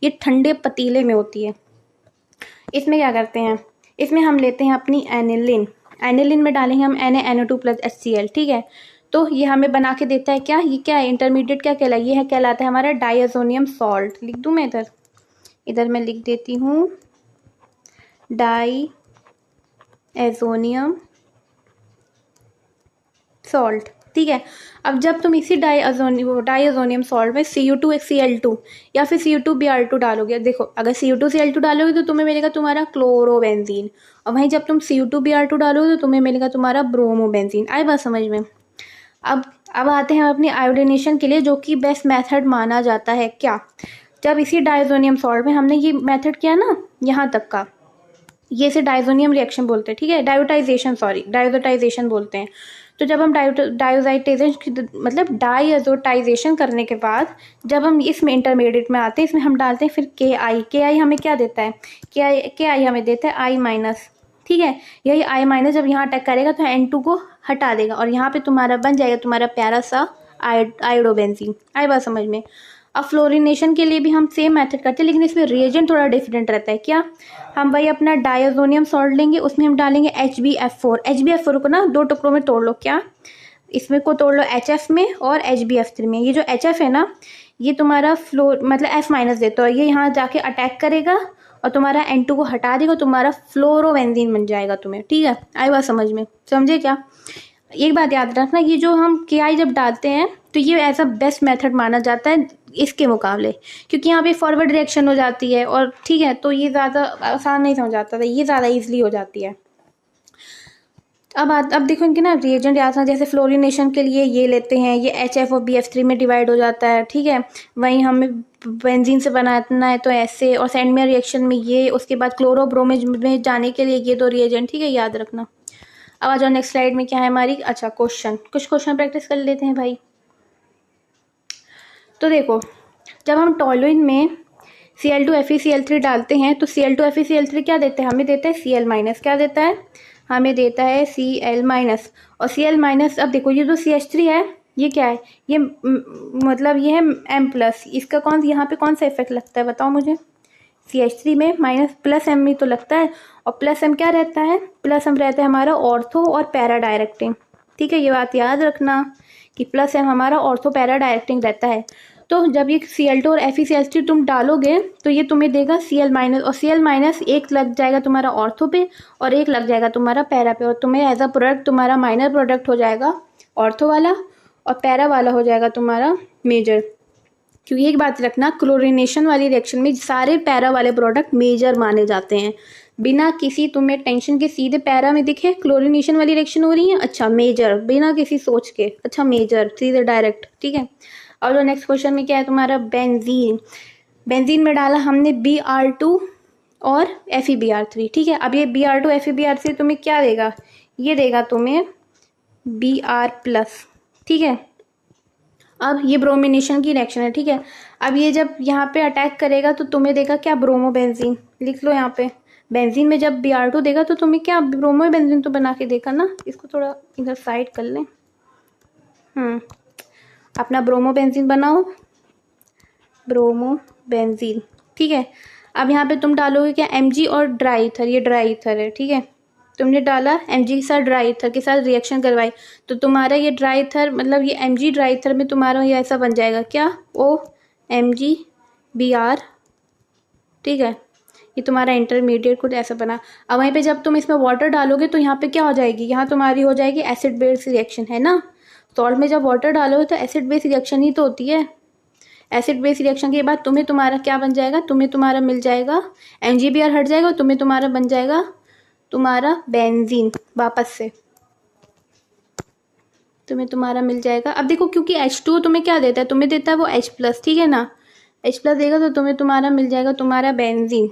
ये ठंडे पतीले में होती है। इसमें क्या करते हैं, इसमें हम लेते हैं अपनी एनिलिन में डालेंगे हम NaNO2 प्लस HCl, ठीक है। तो ये हमें बना के देता है क्या, ये क्या है, इंटरमीडिएट क्या कहलाए, ये है कहलाता है हमारा डाइअज़ोनियम सॉल्ट। लिख दूँ मैं इधर मैं लिख देती हूँ डाइअज़ोनियम सॉल्ट, ठीक है। अब जब तुम इसी डाइअजोनियम सॉल्ट में Cu2Cl2 या फिर Cu2Br2 डालोगे, देखो अगर Cu2Cl2 डालोगे तो तुम्हें मिलेगा तुम्हारा क्लोरोबेंजीन, और वहीं जब तुम Cu2Br2 डालोगे तो तुम्हें मिलेगा तुम्हारा ब्रोमोबेंजीन। आई बात समझ में। अब आते हैं अपनी आयोडीनेशन के लिए, जो कि बेस्ट मेथड माना जाता है। क्या? जब इसी डाइअजोनियम सॉल्ट में हमने ये मेथड किया ना यहाँ तक का, ये से डाइजोनियम रिएक्शन बोलते हैं, ठीक है, डायोटाइजेशन बोलते हैं। तो जब हम डाइअजोटाइजेशन करने के बाद जब हम इसमें इंटरमीडिएट में आते हैं, इसमें हम डालते हैं फिर के आई हमें क्या देता है, के आई हमें देता है आई माइनस, ठीक है। यही आई माइनस जब यहाँ अटैक करेगा तो N2 को हटा देगा और यहाँ पे तुम्हारा बन जाएगा तुम्हारा प्यारा सा आयोडोबेंजीन। आई बात समझ में। अब फ्लोरिनेशन के लिए भी हम सेम मेथड करते हैं, लेकिन इसमें रिएजेंट थोड़ा डिफरेंट रहता है। क्या? हम वही अपना डाइअजोनियम सॉल्ट लेंगे, उसमें हम डालेंगे HbF4 को ना 2 टुकड़ों में तोड़ लो। क्या? इसमें को तोड़ लो HF में और HbF3 में। ये जो HF है ना, ये तुम्हारा मतलब F माइनस देता है, ये यहाँ जाके अटैक करेगा और तुम्हारा N2 को हटा देगा, तुम्हारा फ्लोरोबेंजीन बन जाएगा तुम्हें, ठीक है। आई बात समझ में, समझे क्या? एक बात याद रखना, ये जो हम KI जब डालते हैं तो ये ऐसा बेस्ट मेथड माना जाता है इसके मुकाबले, क्योंकि यहाँ पे फॉरवर्ड रिएक्शन हो जाती है और ठीक है, तो ये ज़्यादा आसान नहीं समझ आता था, ये ज़्यादा ईजिली हो जाती है। अब देखो इनके ना रिएजेंट याद रखना, जैसे फ्लोरिनेशन के लिए ये लेते हैं, ये HF और BF3 में डिवाइड हो जाता है, ठीक है। वहीं हमें बेंजीन से बनाना है तो ऐसे, और सेंडमेयर रिएक्शन में ये, उसके बाद क्लोरोब्रोमेज में जाने के लिए ये 2 रिएजेंट, ठीक है, याद रखना। अब आ जाओ नेक्स्ट स्लाइड में क्या है हमारी। अच्छा, कुछ क्वेश्चन प्रैक्टिस कर लेते हैं भाई। तो देखो, जब हम टॉलुइन में Cl2FeCl3 डालते हैं तो Cl2FeCl3 क्या देते हैं, हमें देता है Cl माइनस। क्या देता है? हमें देता है Cl माइनस। और Cl माइनस, अब देखो ये जो CH3 है ये क्या है, ये मतलब ये है M प्लस, इसका यहाँ पे कौन सा इफेक्ट लगता है बताओ मुझे? CH3 में माइनस प्लस M ही तो लगता है, और प्लस M क्या रहता है? प्लस M रहता है हमारा ऑर्थो और पैरा डायरेक्टिंग, ठीक है। ये बात याद रखना कि प्लस M हमारा ऑर्थो पैरा डायरेक्टिंग रहता है। तो जब ये Cl2 और FeCl3 तुम डालोगे तो ये तुम्हें देगा Cl माइनस, और Cl माइनस एक लग जाएगा तुम्हारा ऑर्थो पे और एक लग जाएगा तुम्हारा पैरा पे, और तुम्हें एज अ प्रोडक्ट तुम्हारा माइनर प्रोडक्ट हो जाएगा ऑर्थो वाला, और पैरा वाला हो जाएगा तुम्हारा मेजर। क्योंकि एक बात रखना, क्लोरिनेशन वाली रिएक्शन में सारे पैरा वाले प्रोडक्ट मेजर माने जाते हैं, बिना किसी तुम्हें टेंशन के। सीधे पैरा में दिखे क्लोरिनेशन वाली रिएक्शन हो रही है, अच्छा मेजर, बिना किसी सोच के, अच्छा मेजर, सीधे डायरेक्ट, ठीक है। और जो नेक्स्ट क्वेश्चन में क्या है तुम्हारा, बेंजीन में डाला हमने Br2 और FeBr3, ठीक है। अब ये Br2 FeBr3 तुम्हें क्या देगा, ये देगा तुम्हें Br प्लस, ठीक है। अब ये ब्रोमिनेशन की रिएक्शन है, ठीक है। अब ये जब यहाँ पे अटैक करेगा तो तुम्हें देगा क्या, ब्रोमोबेंजीन। लिख लो यहाँ पे, बेंजीन में जब Br2 देगा तो तुम्हें क्या, ब्रोमोबेंजीन तो बना के देगा ना। इसको थोड़ा इधर साइड कर लें, अपना ब्रोमोबेंजीन बनाओ, ब्रोमोबेंजीन, ठीक है। अब यहाँ पे तुम डालोगे क्या, Mg और ड्राई ईथर, ये ड्राई ईथर है, ठीक है। तुमने डाला Mg के साथ ड्राई ईथर के साथ रिएक्शन करवाई, तो तुम्हारा ये ड्राई ईथर, मतलब ये Mg ड्राई ईथर में तुम्हारा ये ऐसा बन जाएगा क्या, OMgBr, ठीक है। ये तुम्हारा इंटरमीडिएट कुछ ऐसा बना। अब वहीं पे जब तुम इसमें वाटर डालोगे तो यहाँ पे क्या हो जाएगी, यहाँ तुम्हारी हो जाएगी एसिड बेस रिएक्शन, है ना। सॉल्ट में जब वाटर डालोगे तो एसिड बेस रिएक्शन ही तो होती है। एसिड बेस रिएक्शन के बाद तुम्हें तुम्हारा क्या बन जाएगा, तुम्हें तुम्हारा मिल जाएगा MgBr हट जाएगा और तुम्हें तुम्हारा बन जाएगा तुम्हारा बेंजीन वापस से, तुम्हें तुम्हारा मिल जाएगा। अब देखो, क्योंकि H2 तुम्हें क्या देता है, तुम्हें देता है वो H प्लस, ठीक है ना। H प्लस देगा तो तुम्हें तुम्हारा मिल जाएगा तुम्हारा बेंजीन,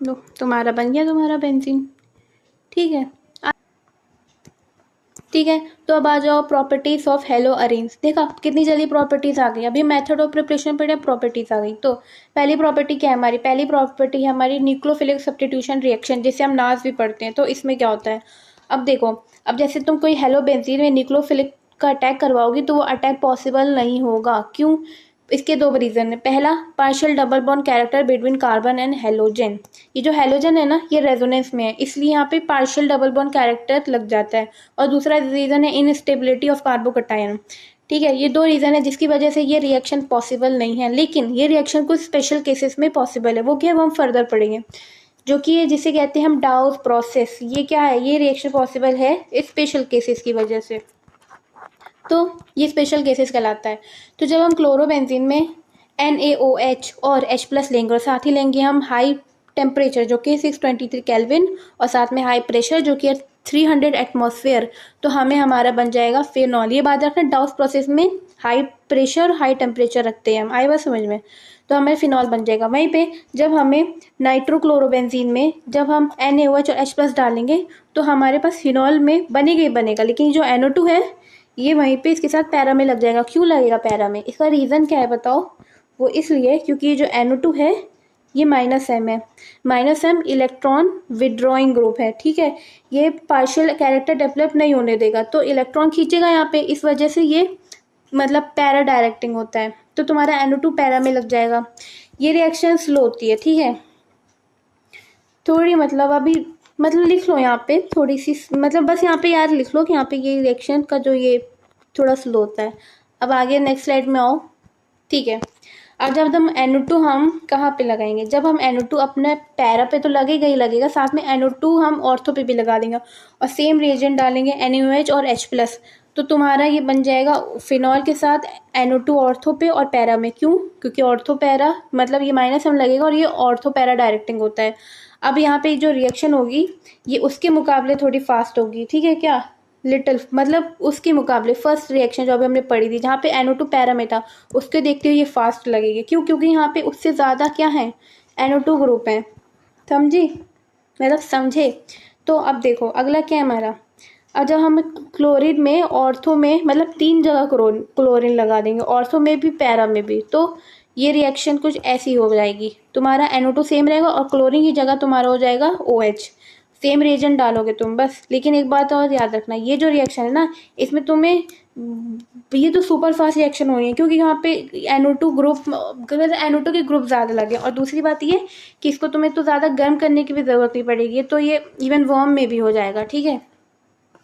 लो तुम्हारा बन गया तुम्हारा बेंजीन, ठीक है। ठीक है, तो अब आ जाओ प्रॉपर्टीज ऑफ हेलो अरेन्स। देखा कितनी जल्दी प्रॉपर्टीज आ गई, अभी मेथड ऑफ प्रिपरेशन पर प्रॉपर्टीज आ गई। तो पहली प्रॉपर्टी क्या है हमारी, पहली प्रॉपर्टी है हमारी न्यूक्लियोफिलिक सब्स्टिट्यूशन रिएक्शन, जिसे हम नास भी पढ़ते हैं। तो इसमें क्या होता है, अब देखो, अब जैसे तुम कोई हेलो बेंजीन में न्यूक्लियोफिलिक का अटैक करवाओगी तो वो अटैक पॉसिबल नहीं होगा। क्यों? इसके 2 रीज़न है। पहला, partial double bond character between carbon and halogen. ये जो हेलोजन है ना, ये रेजोनेंस में है, इसलिए यहाँ पे पार्शियल डबल बॉन्ड कैरेक्टर लग जाता है। और दूसरा रीज़न है इनस्टेबिलिटी ऑफ कार्बोकटायन, ठीक है। ये 2 रीज़न है जिसकी वजह से ये रिएक्शन पॉसिबल नहीं है, लेकिन ये रिएक्शन कुछ स्पेशल केसेस में पॉसिबल है। वो क्या है, वो हम फर्दर पढ़ेंगे। जो कि ये जिसे कहते हैं हम डाउस प्रोसेस। ये क्या है, ये रिएक्शन पॉसिबल है स्पेशल केसेस की वजह से, तो ये स्पेशल केसेस कहलाता है। तो जब हम क्लोरोबेंजीन में NaOH और H+ लेंगे और साथ ही लेंगे हम हाई टेम्परेचर जो कि 623 केल्विन और साथ में हाई प्रेशर जो कि 300 एटमॉस्फेयर, तो हमें हमारा बन जाएगा फिनॉल। ये बात रखना, डाउस प्रोसेस में हाई प्रेशर हाई टेम्परेचर रखते हैं हम, आई बात समझ में, तो हमें फिनॉल बन जाएगा। वहीं पे जब हमें नाइट्रोक्लोरोबेंजीन में जब हम NaOH और H+ डालेंगे तो हमारे पास फिनॉल में बनेगा ही बनेगा, लेकिन जो NO2 है ये वहीं पे इसके साथ पैरा में लग जाएगा। क्यों लगेगा पैरा में, इसका रीज़न क्या है बताओ? वो इसलिए क्योंकि ये जो NO2 है ये -M है। -M इलेक्ट्रॉन विड्रॉइंग ग्रुप है, ठीक है। ये पार्शियल कैरेक्टर डेवलप नहीं होने देगा, तो इलेक्ट्रॉन खींचेगा यहाँ पे, इस वजह से ये मतलब पैरा डायरेक्टिंग होता है, तो तुम्हारा NO2 पैरा में लग जाएगा। ये रिएक्शन स्लो होती है, ठीक है। थोड़ी मतलब अभी मतलब लिख लो यहाँ पे थोड़ी सी, मतलब बस यहाँ पे याद लिख लो कि यहाँ पे ये रिएक्शन का जो ये थोड़ा स्लो होता है। अब आगे नेक्स्ट स्लाइड में आओ, ठीक है। अब जब हम NO2 हम कहाँ पे लगाएंगे, जब हम NO2 अपने पैरा पे तो लगेगा ही लगेगा, साथ में NO2 हम ऑर्थो पे भी लगा देंगे और सेम रिएजेंट डालेंगे NaOH और H+, तो तुम्हारा ये बन जाएगा फिनॉल के साथ NO2 ऑर्थो पे और पैरा में। क्यों? क्योंकि ऑर्थो पैरा मतलब ये -M लगेगा और ये ऑर्थो पैरा डायरेक्टिंग होता है। अब यहाँ पे जो रिएक्शन होगी ये उसके मुकाबले थोड़ी फास्ट होगी, ठीक है क्या, लिटिल मतलब उसके मुकाबले फर्स्ट रिएक्शन जो अभी हमने पढ़ी थी जहाँ पे NO2 पैरा में था उसके देखते हुए ये फास्ट लगेगी। क्यों? क्योंकि यहाँ पे उससे ज़्यादा क्या है, NO2 ग्रुप है, समझी, मतलब समझे। तो अब देखो अगला क्या है हमारा, अब जब हम क्लोरीन में ऑर्थो में मतलब 3 जगह क्लोरीन लगा देंगे, ऑर्थो में भी पैरा में भी, तो ये रिएक्शन कुछ ऐसी हो जाएगी, तुम्हारा NO2 सेम रहेगा और क्लोरीन की जगह तुम्हारा हो जाएगा OH। सेम रिएजेंट डालोगे तुम बस, लेकिन एक बात और याद रखना, ये जो रिएक्शन है ना इसमें तुम्हें ये तो सुपर फास्ट रिएक्शन हो रही है क्योंकि यहाँ पे NO2 ग्रुप NO2 के ग्रुप ज़्यादा लगे, और दूसरी बात ये कि इसको तुम्हें तो ज़्यादा गर्म करने की भी ज़रूरत नहीं पड़ेगी, तो ये इवन वार्म में भी हो जाएगा, ठीक है।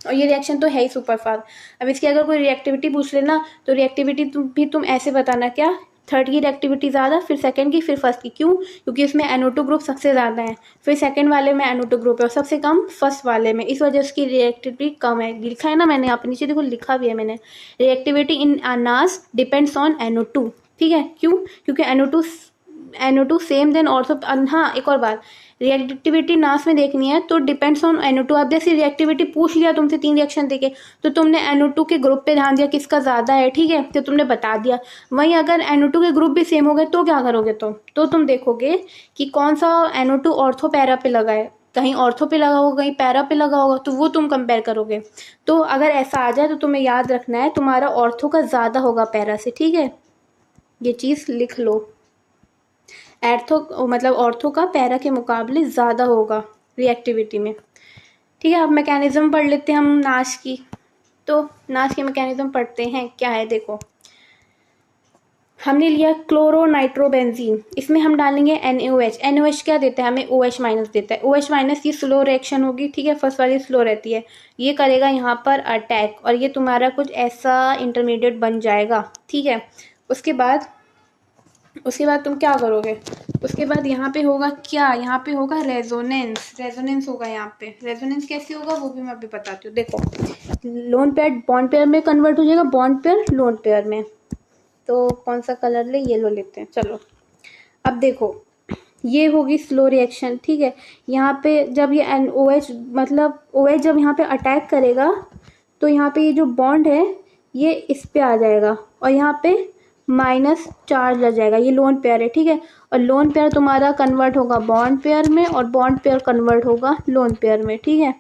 और ये रिएक्शन तो है ही सुपर फास्ट। अब इसकी अगर कोई रिएक्टिविटी पूछ लेना तो रिएक्टिविटी तुम ऐसे बताना, क्या, थर्ड की रिएक्टिविटी ज़्यादा, फिर सेकंड की, फिर फर्स्ट की। क्यों? क्योंकि इसमें NO2 ग्रुप सबसे ज़्यादा है, फिर सेकंड वाले में NO2 ग्रुप है और सबसे कम फर्स्ट वाले में, इस वजह से इसकी रिएक्टिविटी कम है। लिखा है ना मैंने यहाँ पे नीचे देखो, लिखा भी है मैंने, reactivity in Anas depends on NO2, ठीक है। क्यों? क्योंकि NO2 सेम देन ऑर्थो। हाँ एक और बात, रिएक्टिविटी नास में देखनी है तो डिपेंड्स ऑन NO2। अब जैसे रिएक्टिविटी पूछ लिया तुमसे 3 रिएक्शन देके तो तुमने NO2 के ग्रुप पे ध्यान दिया किसका ज़्यादा है, ठीक है, तो तुमने बता दिया। वहीं अगर NO2 के ग्रुप भी सेम हो गए तो क्या करोगे तो तुम देखोगे कि कौन सा NO2 ऑर्थो पैरा पे लगा है, कहीं ऑर्थो पे लगा होगा कहीं पैरा पे लगा होगा, तो वो तुम कंपेयर करोगे। तो अगर ऐसा आ जाए तो तुम्हें याद रखना है तुम्हारा ऑर्थो का ज़्यादा होगा पैरा से, ठीक है, ये चीज़ लिख लो। एर्थो मतलब ऑर्थो का पैरा के मुकाबले ज़्यादा होगा रिएक्टिविटी में, ठीक है। अब मैकेनिज्म पढ़ लेते हैं हम नाश की, तो नाश की मैकेनिज्म पढ़ते हैं, क्या है देखो। हमने लिया क्लोरोनाइट्रोबेंजीन, इसमें हम डालेंगे NaOH क्या देता है हमें, OH- देता है। OH- की स्लो रिएक्शन होगी, ठीक है, फर्स्ट वाली स्लो रहती है, ये करेगा यहाँ पर अटैक और ये तुम्हारा कुछ ऐसा इंटरमीडिएट बन जाएगा, ठीक है। उसके बाद तुम क्या करोगे, उसके बाद यहाँ पे होगा क्या, यहाँ पे होगा रेजोनेंस होगा। यहाँ पे रेजोनेंस कैसे होगा वो भी मैं अभी बताती हूँ। देखो लोन पेयर बॉन्ड पेयर में कन्वर्ट हो जाएगा, बॉन्ड पेयर लोन पेयर में। तो कौन सा कलर ले, येलो लेते हैं, चलो। अब देखो ये होगी स्लो रिएक्शन, ठीक है। यहाँ पे जब ये OH मतलब OH जब यहाँ पे अटैक करेगा तो यहाँ पे ये जो बॉन्ड है ये इस पे आ जाएगा और यहाँ पे माइनस चार्ज लग जाएगा, ये लोन पेयर है, ठीक है। और लोन पेयर तुम्हारा कन्वर्ट होगा बॉन्ड पेयर में और बॉन्ड पेयर कन्वर्ट होगा लोन पेयर में, ठीक है।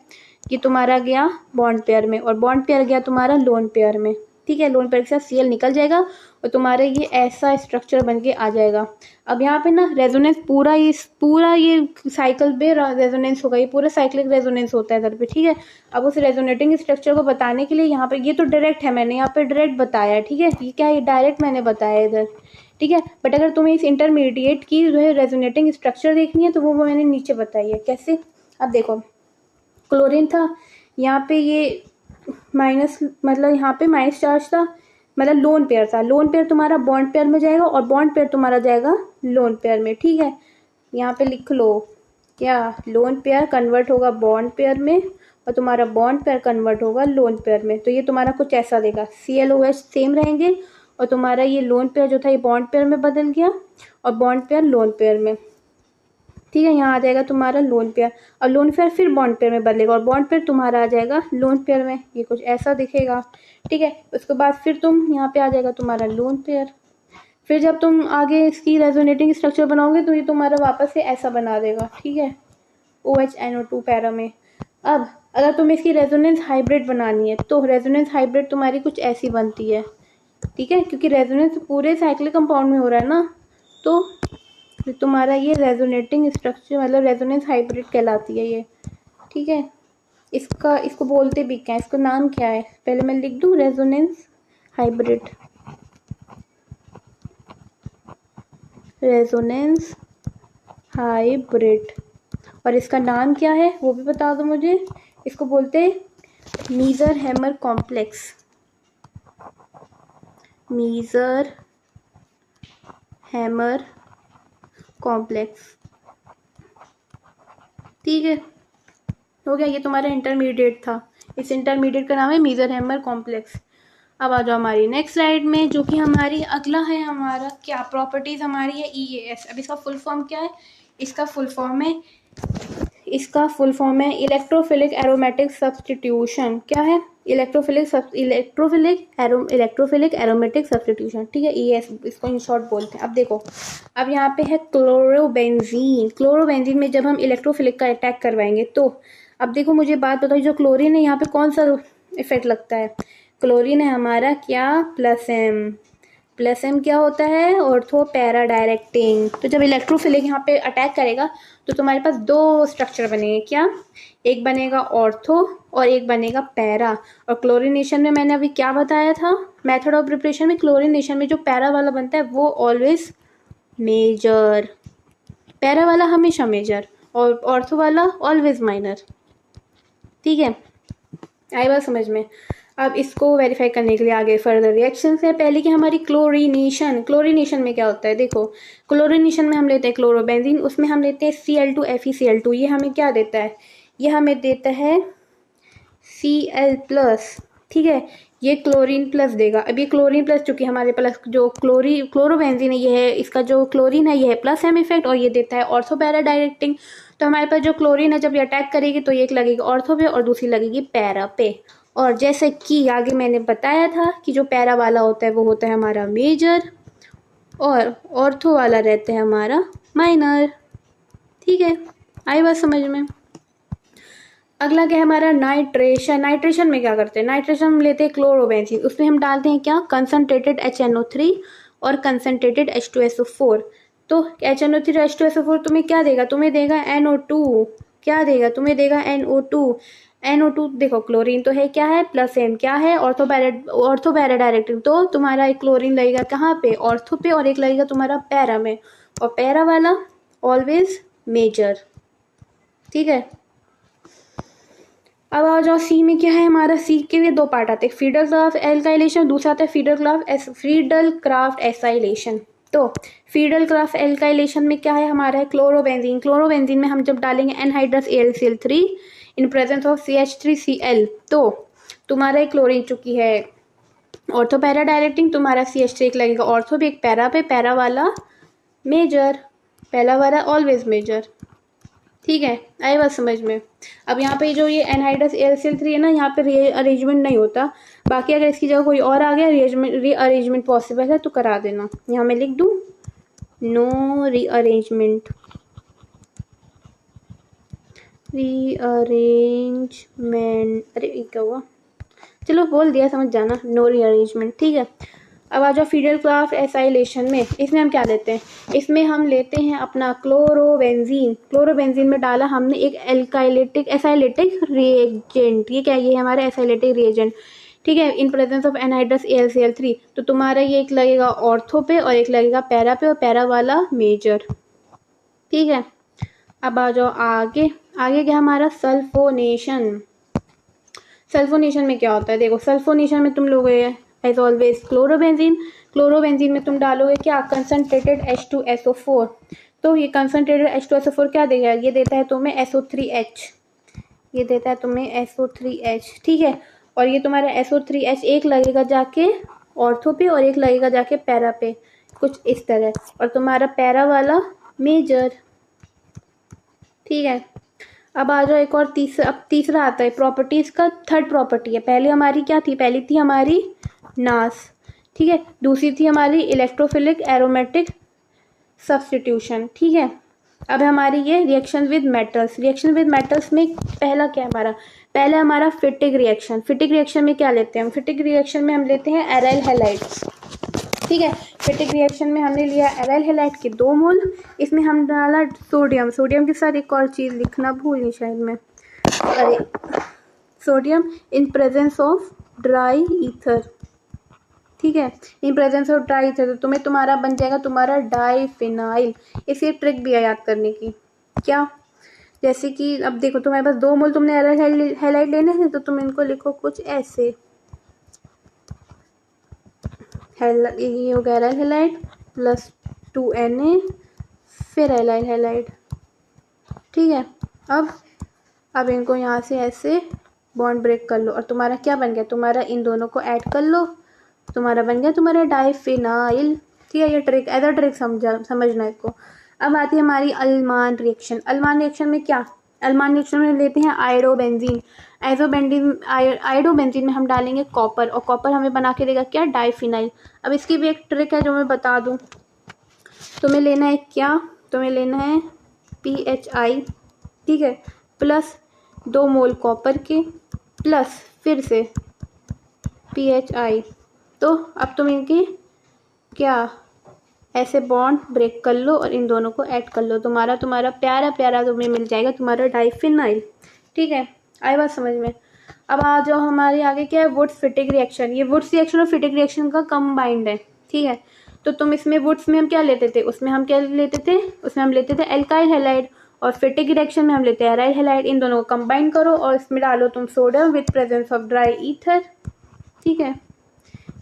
ये तुम्हारा गया बॉन्ड पेयर में और बॉन्ड पेयर गया तुम्हारा लोन पेयर में, ठीक है। लोन पेयर के साथ Cl निकल जाएगा और तुम्हारे ये ऐसा स्ट्रक्चर बन के आ जाएगा। अब यहाँ पे ना रेजोनेंस पूरा ये साइकिल पे रेजोनेंस होगा, ये पूरा साइक्लिक रेजोनेंस होता है इधर पे, ठीक है। अब उस रेजोनेटिंग स्ट्रक्चर को बताने के लिए यहाँ पे ये तो डायरेक्ट है, मैंने यहाँ पे डायरेक्ट बताया, ठीक है। ये क्या है, डायरेक्ट मैंने बताया इधर, ठीक है। बट अगर तुम्हें इस इंटरमीडिएट की जो है रेजोनेटिंग स्ट्रक्चर देखनी है तो वो मैंने नीचे बताई है कैसे। अब देखो क्लोरीन था, यहाँ पे ये माइनस मतलब यहाँ पे माइनस चार्ज था, मतलब लोन पेयर था। लोन पेयर तुम्हारा बॉन्ड पेयर में जाएगा और बॉन्ड पेयर तुम्हारा जाएगा लोन पेयर में, ठीक है। यहाँ पे लिख लो क्या लोन पेयर कन्वर्ट होगा बॉन्ड पेयर में और तुम्हारा बॉन्ड पेयर कन्वर्ट होगा लोन पेयर में। तो ये तुम्हारा कुछ ऐसा देगा, ClOH सेम रहेंगे और तुम्हारा ये लोन पेयर जो था ये बॉन्ड पेयर में बदल गया और बॉन्ड पेयर लोन पेयर में। ठीक है, यहाँ आ जाएगा तुम्हारा लोन पेयर और लोन पेयर फिर बॉन्ड पेयर में बदलेगा और बॉन्ड पेयर तुम्हारा आ जाएगा लोन पेयर में। ये कुछ ऐसा दिखेगा। ठीक है, उसके बाद फिर तुम यहाँ पे आ जाएगा तुम्हारा लोन पेयर। फिर जब तुम आगे इसकी रेजोनेटिंग स्ट्रक्चर बनाओगे तो ये तुम्हारा वापस से ऐसा बना देगा। ठीक है, OHNO2 पैरा में। अब अगर तुम्हें इसकी रेजोनेंस हाइब्रिड बनानी है तो रेजोनेंस हाइब्रिड तुम्हारी कुछ ऐसी बनती है। ठीक है, क्योंकि रेजोनेंस पूरे साइक्लिक कंपाउंड में हो रहा है ना, तो तुम्हारा ये रेजोनेटिंग स्ट्रक्चर मतलब रेजोनेंस हाइब्रिड कहलाती है ये। ठीक है, इसको बोलते भी क्या है, इसका नाम क्या है, पहले मैं लिख दूँ रेजोनेंस हाइब्रिड। रेजोनेंस हाइब्रिड और इसका नाम क्या है वो भी बता दो मुझे। इसको बोलते हैं मीजर-हैमर कॉम्प्लेक्स। Measure-hammer complex. ठीक है, हो गया, ये तुम्हारा इंटरमीडिएट था। इस इंटरमीडिएट का नाम है मीजर-हैमर कॉम्प्लेक्स। अब आ जाओ हमारी नेक्स्ट स्लाइड में, जो कि हमारी अगला है हमारा क्या प्रॉपर्टीज हमारी है EAS। अब इसका फुल फॉर्म क्या है, इसका फुल फॉर्म है इलेक्ट्रोफिलिक एरोमेटिक सब्स्टिट्यूशन। क्या है, इलेक्ट्रोफिलिक एरोमेटिक सब्स्टिट्यूशन। ठीक है, EAS इसको इन शॉर्ट बोलते हैं। अब देखो, अब यहाँ पे है क्लोरोबेंजीन में जब हम इलेक्ट्रोफिलिक का अटैक करवाएंगे तो अब देखो मुझे बात बताओ, जो क्लोरीन है यहाँ पे कौन सा इफेक्ट लगता है, क्लोरीन है हमारा क्या प्लस एम क्या होता है, ऑर्थो पैरा डायरेक्टिंग। तो जब इलेक्ट्रोफिलिक यहाँ पे अटैक करेगा तो तुम्हारे पास दो स्ट्रक्चर बनेंगे, क्या, एक बनेगा ऑर्थो और एक बनेगा पैरा। और क्लोरीनेशन में मैंने अभी क्या बताया था, मेथड ऑफ प्रिपरेशन में क्लोरीनेशन में जो पैरा वाला बनता है वो ऑलवेज मेजर, पैरा वाला हमेशा मेजर और ऑर्थो वाला ऑलवेज माइनर। ठीक है, आई बात समझ में। अब इसको वेरीफाई करने के लिए आगे फर्दर रिएक्शंस है। पहले की हमारी क्लोरीनेशन में क्या होता है, देखो क्लोरीनेशन में हम लेते हैं क्लोरोबेंजीन, उसमें हम लेते हैं Cl2FeCl2। ये हमें क्या देता है, ये हमें देता है Cl+। ठीक है, ये क्लोरीन प्लस देगा। अब ये क्लोरीन प्लस चूंकि हमारे प्लस जो क्लोरोबेंजीन है ये है, इसका जो क्लोरीन है ये है प्लस एम इफेक्ट और ये देता है ऑर्थो पैरा डायरेक्टिंग। तो हमारे पास जो क्लोरीन है जब ये अटैक करेगी तो ये एक लगेगी ऑर्थो पे और दूसरी लगेगी पैरा पे। और जैसे कि आगे मैंने बताया था कि जो पैरा वाला होता है वो होता है हमारा मेजर और ऑर्थो वाला रहता है हमारा माइनर। ठीक है, आई बात समझ में। अगला क्या है हमारा नाइट्रेशन में क्या करते हैं, नाइट्रेशन हम लेते हैं क्लोरोबेंजीन, उसमें हम डालते हैं क्या, कंसनट्रेटेड HNO3 और कंसनट्रेटेड H2SO4। तो HNO3 और H2SO4 तुम्हें क्या देगा, तुम्हें देगा NO2। क्या देगा, तुम्हें देगा NO2। देखो क्लोरीन तो है क्या है, प्लस एम क्या है, ऑर्थो पैरा डायरेक्टिंग। तो तुम्हारा एक क्लोरीन लगेगा कहाँ पे, ऑर्थो पे, और एक लगेगा तुम्हारा पैरा में, और पैरा वाला ऑलवेज मेजर। ठीक है, अब आ जाओ सी में क्या है हमारा, सी के लिए दो पार्ट आते हैं, फीडल क्राफ्ट एल्काइलेशन, दूसरा आता है फीडल क्राफ्ट एसाइलेशन। तो फीडल क्राफ्ट एल्काइलेशन में क्या है हमारा है क्लोरोबेंजीन में हम जब डालेंगे anhydrous AlCl3 in presence of CH3Cl तो तुम्हारा एक क्लोरीन चुकी है ऑर्थो पैरा डायरेक्टिंग, तुम्हारा CH3 लगेगा ऑर्थो भी एक पैरा पे, पैरा वाला मेजर, पहला वाला ऑलवेज मेजर। ठीक है, आई बात समझ में। अब यहाँ पे जो ये एनहाइड्रस AlCl3 है ना, यहाँ पे रीअरेंजमेंट नहीं होता, बाकी अगर इसकी जगह कोई और आ गया रीअरेंजमेंट पॉसिबल है तो करा देना। यहाँ मैं लिख दूँ नो रीअरेंजमेंट, अरे क्या हुआ, चलो बोल दिया समझ जाना, नो रीअरेंजमेंट। ठीक है, अब आ जाओ फीडल क्राफ्ट एसाइलेशन में, इसमें हम क्या लेते हैं, इसमें हम लेते हैं अपना क्लोरोबेंजीन में डाला हमने एक एसाइलेटिक रिएजेंट। ये क्या, ये है हमारा एसाइलेटिक रिएजेंट। ठीक है, इन प्रेजेंस ऑफ एनहाइड्रस AlCl3 तो तुम्हारा ये एक लगेगा ऑर्थो पे और एक लगेगा पैरा पे, और पैरा वाला मेजर। ठीक है, अब आ जाओ आगे क्या हमारा सल्फोनेशन में क्या होता है, देखो सल्फोनेशन में तुम लोगे एज ऑलवेज क्लोरोबेंजीन में तुम डालोगे क्या, कंसनट्रेटेड H2SO4। तो ये कंसनट्रेटेड H2SO4 क्या देगा, ये देता है तुम्हें SO3H, ये देता है तुम्हें SO3H, ठीक है। और ये तुम्हारा SO3H एक लगेगा जाके ऑर्थो पे और एक लगेगा जाके पैरा पे, कुछ इस तरह। और तुम्हारा पैरा वाला मेजर, ठीक है। अब आ जाओ एक और तीसरा, अब तीसरा आता है प्रॉपर्टीज का, थर्ड प्रॉपर्टी है। पहले हमारी क्या थी, पहली थी हमारी नास, ठीक है। दूसरी थी हमारी इलेक्ट्रोफिलिक एरोमेटिक सब्स्टिट्यूशन, ठीक है। अब हमारी ये reaction with metals, reaction with metals में पहला क्या है हमारा, पहला हमारा फिटिक रिएक्शन। फिटिक रिएक्शन में क्या लेते हैं हम, फिटिक रिएक्शन में हम लेते हैं एराइल हैलाइड, ठीक है। फिटिक रिएक्शन में हमने लिया एराइल हैलाइड के 2 मोल, इसमें हम डाला सोडियम, सोडियम के साथ एक और चीज़ लिखना भूल गई शायद मैं, अरे sodium in presence of dry ether, ठीक है। इन प्रेजेंस ऑफ ड्राई ईथर, तो तुम्हें तुम्हारा बन जाएगा तुम्हारा डाईफिनाइल। इसे ट्रिक भी है याद करने की, क्या, जैसे कि अब देखो तुम्हारे पास 2 मोल तुमने एराइल हैलाइड लेने हैं, तो तुम इनको लिखो कुछ ऐसे, ये हो गया एराइल हैलाइड प्लस 2Na फिर एराइल हैलाइड, ठीक है। अब इनको यहाँ से ऐसे बॉन्ड ब्रेक कर लो और तुम्हारा क्या बन गया, तुम्हारा इन दोनों को ऐड कर लो, तुम्हारा बन गया तुम्हारा डाईफिनाइल, ठीक है। ये ट्रिक एज अ ट्रिक समझना इसको। अब आती है हमारी अल्मान रिएक्शन। अल्मान रिएक्शन में क्या, अल्मान रिएक्शन में लेते हैं आयोडोबेंजीन, आयोडोबेंजीन में हम डालेंगे कॉपर, और कॉपर हमें बना के देगा क्या, डाईफिनाइल। अब इसकी भी एक ट्रिक है जो मैं बता दूं, तुम्हें लेना है क्या, तुम्हें लेना है PHI, ठीक है, प्लस 2 मोल कॉपर के प्लस फिर से PHI। तो अब तुम इनकी क्या ऐसे बॉन्ड ब्रेक कर लो और इन दोनों को ऐड कर लो, तुम्हारा प्यारा प्यारा तुम्हें मिल जाएगा तुम्हारा डाईफिनाइल, ठीक है। आई बात समझ में। अब आ जाओ हमारे आगे क्या है, वुड्स फिटिक रिएक्शन। ये वुड्स रिएक्शन और फिटिक रिएक्शन का कंबाइंड है, ठीक है। तो तुम इसमें वुड्स में हम क्या लेते थे, उसमें हम क्या लेते थे, उसमें हम लेते थे एल्काइल हैलाइड, और फिटिक रिएक्शन में हम लेते हैं एराइल हैलाइड। इन दोनों को कंबाइन करो और इसमें डालो तुम sodium with presence of dry ether, ठीक है।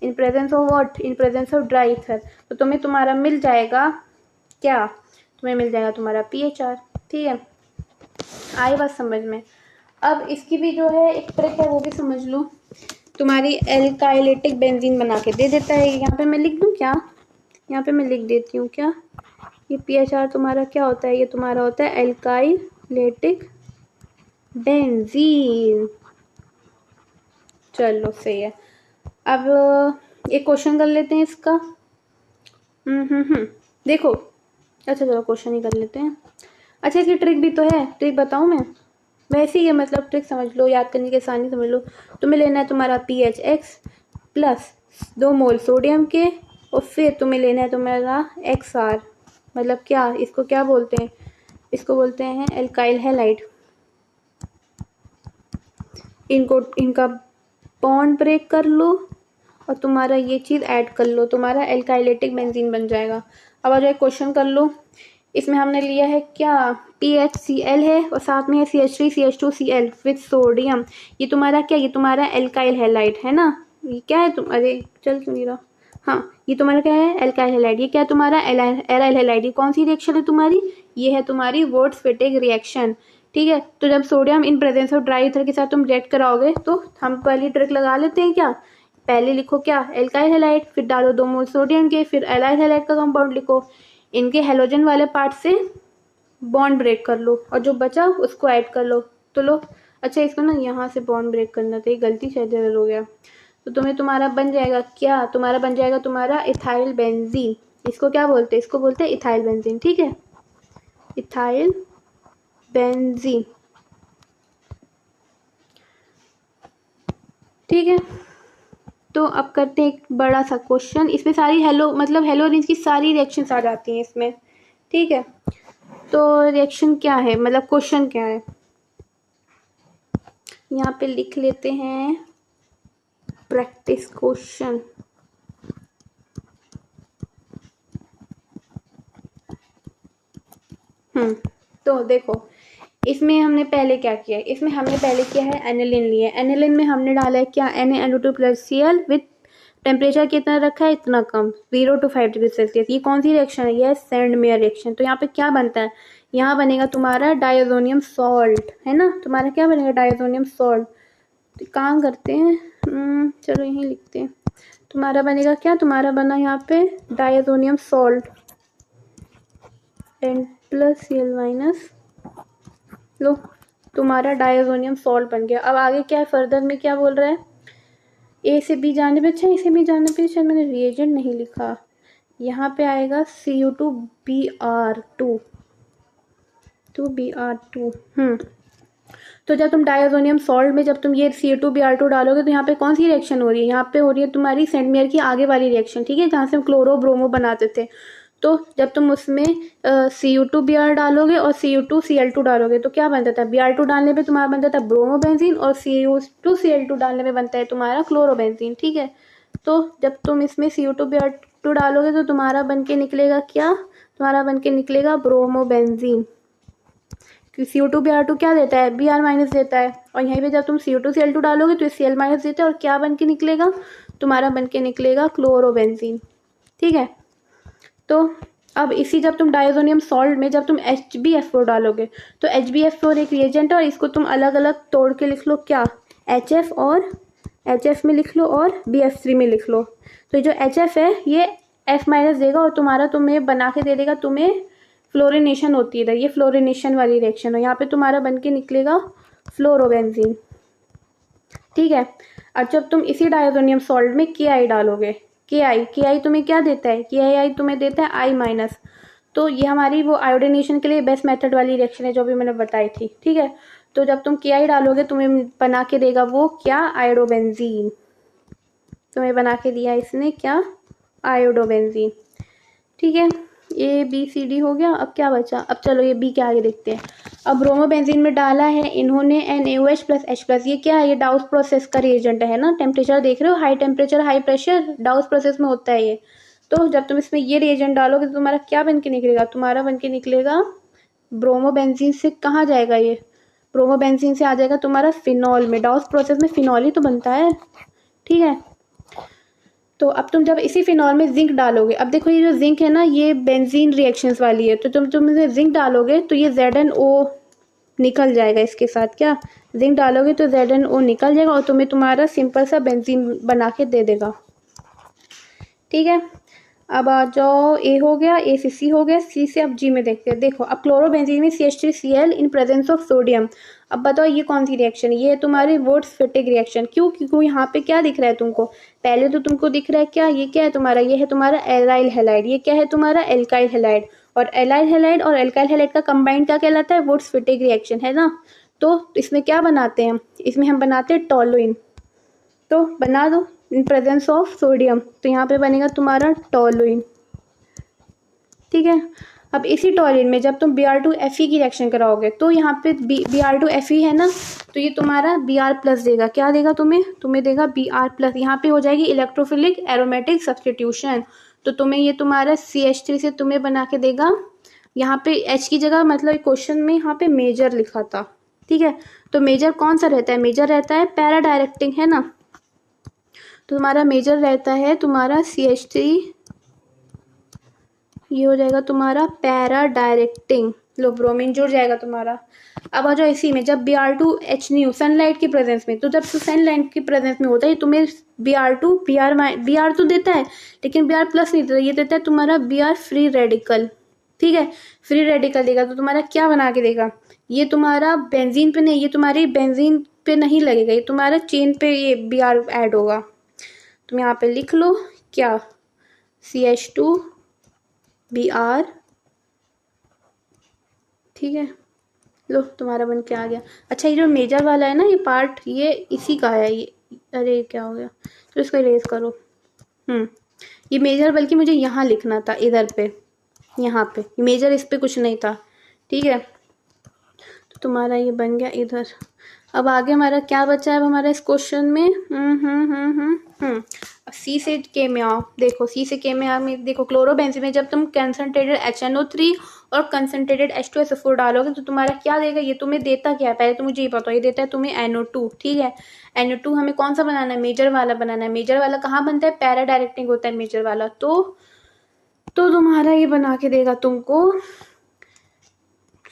इन presence of what, in presence of dry ether. तो तुम्हें तुम्हारा मिल जाएगा क्या, तुम्हें मिल जाएगा तुम्हारा PHR, ठीक है। आई बात समझ में। अब इसकी भी जो है एक ट्रिक है वो भी समझ लो, तुम्हारी एल्काइलेटिक बेंजीन बना के दे देता है। यहाँ पे मैं लिख दूँ क्या, यहाँ पे मैं लिख देती हूँ क्या, ये PHR तुम्हारा क्या होता है, ये तुम्हारा होता है एल्काइलेटिक बेंजीन। चलो सही है। अब एक क्वेश्चन कर लेते हैं इसका। देखो, अच्छा चलो क्वेश्चन ही कर लेते हैं। अच्छा इसकी ट्रिक भी तो है, ट्रिक बताऊँ मैं, वैसे ही है, मतलब ट्रिक समझ लो, याद करने की आसानी समझ लो। तुम्हें लेना है तुम्हारा PHX प्लस 2 मोल सोडियम के, और फिर तुम्हें लेना है तुम्हारा XR, मतलब क्या, इसको क्या बोलते हैं, इसको बोलते हैं एल्काइल हैलाइड। इनका बॉन्ड ब्रेक कर लो और तुम्हारा ये चीज़ ऐड कर लो, तुम्हारा एल्काइलेटिक बेंजीन बन जाएगा। अब आ जाए क्वेश्चन कर लो। इसमें हमने लिया है क्या, PHCl है और साथ में है CH3CH2Cl विद सोडियम। ये तुम्हारा क्या, ये तुम्हारा एल्काइल हैलाइड है ना, ये क्या है तुम, अरे चल क्यों नहीं रहा, हाँ ये तुम्हारा क्या है, एल्काइल हैलाइड। ये क्या है तुम्हारा एराइल हैलाइड। ये कौन सी रिएक्शन है तुम्हारी, ये है तुम्हारी वुड्स-फिटिक रिएक्शन, ठीक है। तो जब sodium in presence of dry ether के साथ तुम रिएक्ट कराओगे, तो हम पहली ट्रिक लगा लेते हैं क्या, पहले लिखो क्या एल्काइल हैलाइड, फिर डालो 2 मोल सोडियम के, फिर एराइल हैलाइड का कंपाउंड लिखो, इनके हेलोजन वाले पार्ट से बॉन्ड ब्रेक कर लो और जो बचा उसको ऐड कर लो। तो लो, अच्छा इसको ना यहाँ से बॉन्ड ब्रेक करना था, ये गलती शायद इधर हो गया। तो तुम्हें तुम्हारा बन जाएगा क्या, तुम्हारा बन जाएगा तुम्हारा इथाइल बेंजीन। इसको क्या बोलते हैं, इसको बोलते हैं इथाइल बेंजीन, ठीक है, इथाइल बेंजीन, ठीक है। तो अब करते हैं एक बड़ा सा क्वेश्चन, इसमें सारी हेलोजन की सारी रिएक्शंस आ जाती हैं इसमें, ठीक है। तो रिएक्शन क्या है, मतलब क्वेश्चन क्या है, यहाँ पे लिख लेते हैं प्रैक्टिस क्वेश्चन। तो देखो इसमें हमने पहले क्या किया है, इसमें हमने पहले किया है एनिलिन लिया है। एनिलिन में हमने डाला है क्या, Na2+ Cl विथ टेम्परेचर कितना रखा है, इतना कम, 0 to 5 डिग्री सेल्सियस। ये कौन सी रिएक्शन है, ये सैंडमेयर रिएक्शन। तो यहाँ पे क्या बनता है, यहाँ बनेगा तुम्हारा डायज़ोनियम सॉल्ट, है ना, तुम्हारा क्या बनेगा, डायज़ोनियम सॉल्ट। तो काम करते हैं, चलो यहीं लिखते हैं, तुम्हारा बनेगा क्या, तुम्हारा बना यहाँ पे डायज़ोनियम सॉल्ट, N+Cl-, लो तुम्हारा डायज़ोनियम सॉल्ट बन गया। अब आगे क्या है, फर्दर में क्या बोल रहा है, ए से बी जाने पे, अच्छा ए से बी जाने पे शायद मैंने रिएजेंट नहीं लिखा, यहाँ पे आएगा Cu2Br2, 2Br2। तो जब तुम डायज़ोनियम सॉल्ट में जब तुम ये Cu2Br2 डालोगे तो यहाँ पे कौन सी रिएक्शन हो रही है, यहाँ पे हो रही है तुम्हारी सेंटमेयर की आगे वाली रिएक्शन, ठीक है, जहाँ से हम क्लोरो ब्रोमो बनाते थे। तो जब तुम उसमें Cu2Br डालोगे और Cu2Cl2 डालोगे तो क्या बनता था, Br2 डालने पे तुम्हारा बनता था ब्रोमोबेंजीन और Cu2Cl2 डालने पे बनता है तुम्हारा क्लोरोबेंजीन, ठीक है। तो जब तुम इसमें Cu2Br2 डालोगे तो तुम्हारा बन के निकलेगा क्या, तुम्हारा बन के निकलेगा ब्रोमोबेंजीन। Cu2Br2 क्या देता है, Br- देता है, और यहीं पे जब तुम Cu2Cl2 डालोगे तो Cl- देता है, और क्या बन के निकलेगा, तुम्हारा बन के निकलेगा क्लोरोबेंजीन, ठीक है। तो अब इसी जब तुम डायज़ोनियम सॉल्ट में जब तुम HbF4 डालोगे तो HbF4 एक रिएजेंट है, और इसको तुम अलग अलग तोड़ के लिख लो, क्या, HF और HF में लिख लो और BF3 में लिख लो। तो जो HF है ये F- देगा और तुम्हारा तुम्हें बना के दे देगा, तुम्हें फ्लोरिनेशन होती है इधर, ये फ्लोरिनेशन वाली रिएक्शन है, यहाँ पे तुम्हारा बन के निकलेगा फ्लोरोबेंजीन, ठीक है। और जब तुम इसी डायज़ोनियम सॉल्ट में Ki डालोगे, Ki तुम्हें क्या देता है, Ki तुम्हें देता है I-। तो ये हमारी वो आयोडीनेशन के लिए बेस्ट मेथड वाली रिएक्शन है जो भी मैंने बताई थी, ठीक है। तो जब तुम Ki डालोगे तुम्हें बना के देगा वो क्या, आयोडोबेंजीन, तुम्हें बना के दिया इसने क्या, आयोडोबेंजीन, ठीक है। ABCD हो गया। अब क्या बचा, अब चलो ये बी के आगे देखते हैं। अब ब्रोमोबेंजीन में डाला है इन्होंने NaOH+H+, ये क्या है, ये डाउस प्रोसेस का रिएजेंट है ना, टेम्परेचर देख रहे हो, high temperature high pressure डाउस process में होता है ये। तो जब तुम इसमें ये रिएजेंट डालोगे तो तुम्हारा क्या बन के निकलेगा, तुम्हारा बन के निकलेगा ब्रोमोबेंजीन से कहाँ जाएगा, ये ब्रोमोबेंजीन से आ जाएगा तुम्हारा फिनॉल में, डाउस प्रोसेस में फिनॉल ही तो बनता है, ठीक है। तो अब तुम जब इसी फिनॉल में जिंक डालोगे, अब देखो ये जो जिंक है ना ये बेंजीन रिएक्शंस वाली है, तो तुम इसे जिंक डालोगे तो ये ZnO निकल जाएगा इसके साथ, क्या, जिंक डालोगे तो ZnO निकल जाएगा और तुम्हें तुम्हारा सिंपल सा बेंजीन बना के दे देगा, ठीक है। अब आ जाओ, ए हो गया, ए से सी हो गया, सी से अब जी में देखते हैं। देखो अब क्लोरोबेंजीन में CH3Cl in presence of sodium. अब बताओ ये कौन सी रिएक्शन है, ये है तुम्हारी वुड्स-फिटिग रिएक्शन। क्यों, क्योंकि यहाँ पे क्या दिख रहा है तुमको, पहले तो तुमको दिख रहा है क्या, ये क्या है तुम्हारा, ये है तुम्हारा एल्काइल हैलाइड, ये क्या है तुम्हारा एल्काइल हैलाइड, और एलाइल हैलाइड और एल्काइल हैलाइड का कंबाइंड क्या कहलाता है, वुड्स-फिटिग रिएक्शन, है ना। तो इसमें क्या बनाते हैं, इसमें हम बनाते हैं टोलुइन, तो बना दो इन प्रेजेंस ऑफ सोडियम, तो यहाँ पे बनेगा तुम्हारा टोलुइन, ठीक है। अब इसी टोलुइन में जब तुम Br2Fe की रिएक्शन कराओगे तो यहाँ पे Br2Fe है ना, तो ये तुम्हारा Br+ देगा, क्या देगा तुम्हें देगा Br+, यहाँ पे हो जाएगी इलेक्ट्रोफिलिक एरोमेटिक सब्सटीट्यूशन, तो तुम्हें ये तुम्हारा CH3 से तुम्हें बना के देगा, यहाँ पे H की जगह मतलब क्वेश्चन में यहाँ पे मेजर लिखा था, ठीक है। तो मेजर कौन सा रहता है, मेजर रहता है पैरा डायरेक्टिंग, है ना, तो तुम्हारा मेजर रहता है तुम्हारा CH3, ये हो जाएगा तुम्हारा पैरा डायरेक्टिंग, लो ब्रोमीन जुड़ जाएगा तुम्हारा। अब आ जाओ इसी में जब Br2H सनलाइट की प्रेजेंस में, तो जब सनलाइट की प्रेजेंस में होता है तुम्हें Br2 देता है, लेकिन Br+ नहीं देता, ये देता है तुम्हारा Br फ्री रेडिकल, ठीक है, फ्री रेडिकल देगा, तो तुम्हारा क्या बना के देगा, ये तुम्हारा बेंजीन पे नहीं, ये तुम्हारी बेंजीन पे नहीं लगेगा, ये तुम्हारा चेन पे ये Br ऐड होगा। तुम यहाँ पे लिख लो क्या, CH2Br, ठीक है, लो तुम्हारा बन के आ गया। अच्छा ये जो मेजर वाला है ना ये पार्ट, ये इसी का है, ये अरे क्या हो गया, तो इसको इरेज करो। ये मेजर बल्कि मुझे यहाँ लिखना था, इधर पे, यहाँ पे मेजर, इस पे कुछ नहीं था, ठीक है। तो तुम्हारा ये बन गया इधर। अब आगे हमारा क्या बचा है, अब हमारा इस क्वेश्चन में सी से के में आओ, देखो सी से के में आओ में देखो क्लोरोबेंजीन में जब तुम कंसनट्रेटेड HNO3 और कंसनट्रेटेड H2SO4 डालोगे तो तुम्हारा क्या देगा, ये तुम्हें देता क्या है पहले तो मुझे ये बताओ। ये देता है तुम्हें NO2, ठीक है। NO2 हमें कौन सा बनाना है, मेजर वाला बनाना है। मेजर वाला कहाँ बनता है, पैरा डायरेक्टिंग होता है मेजर वाला। तो तुम्हारा ये बना के देगा तुमको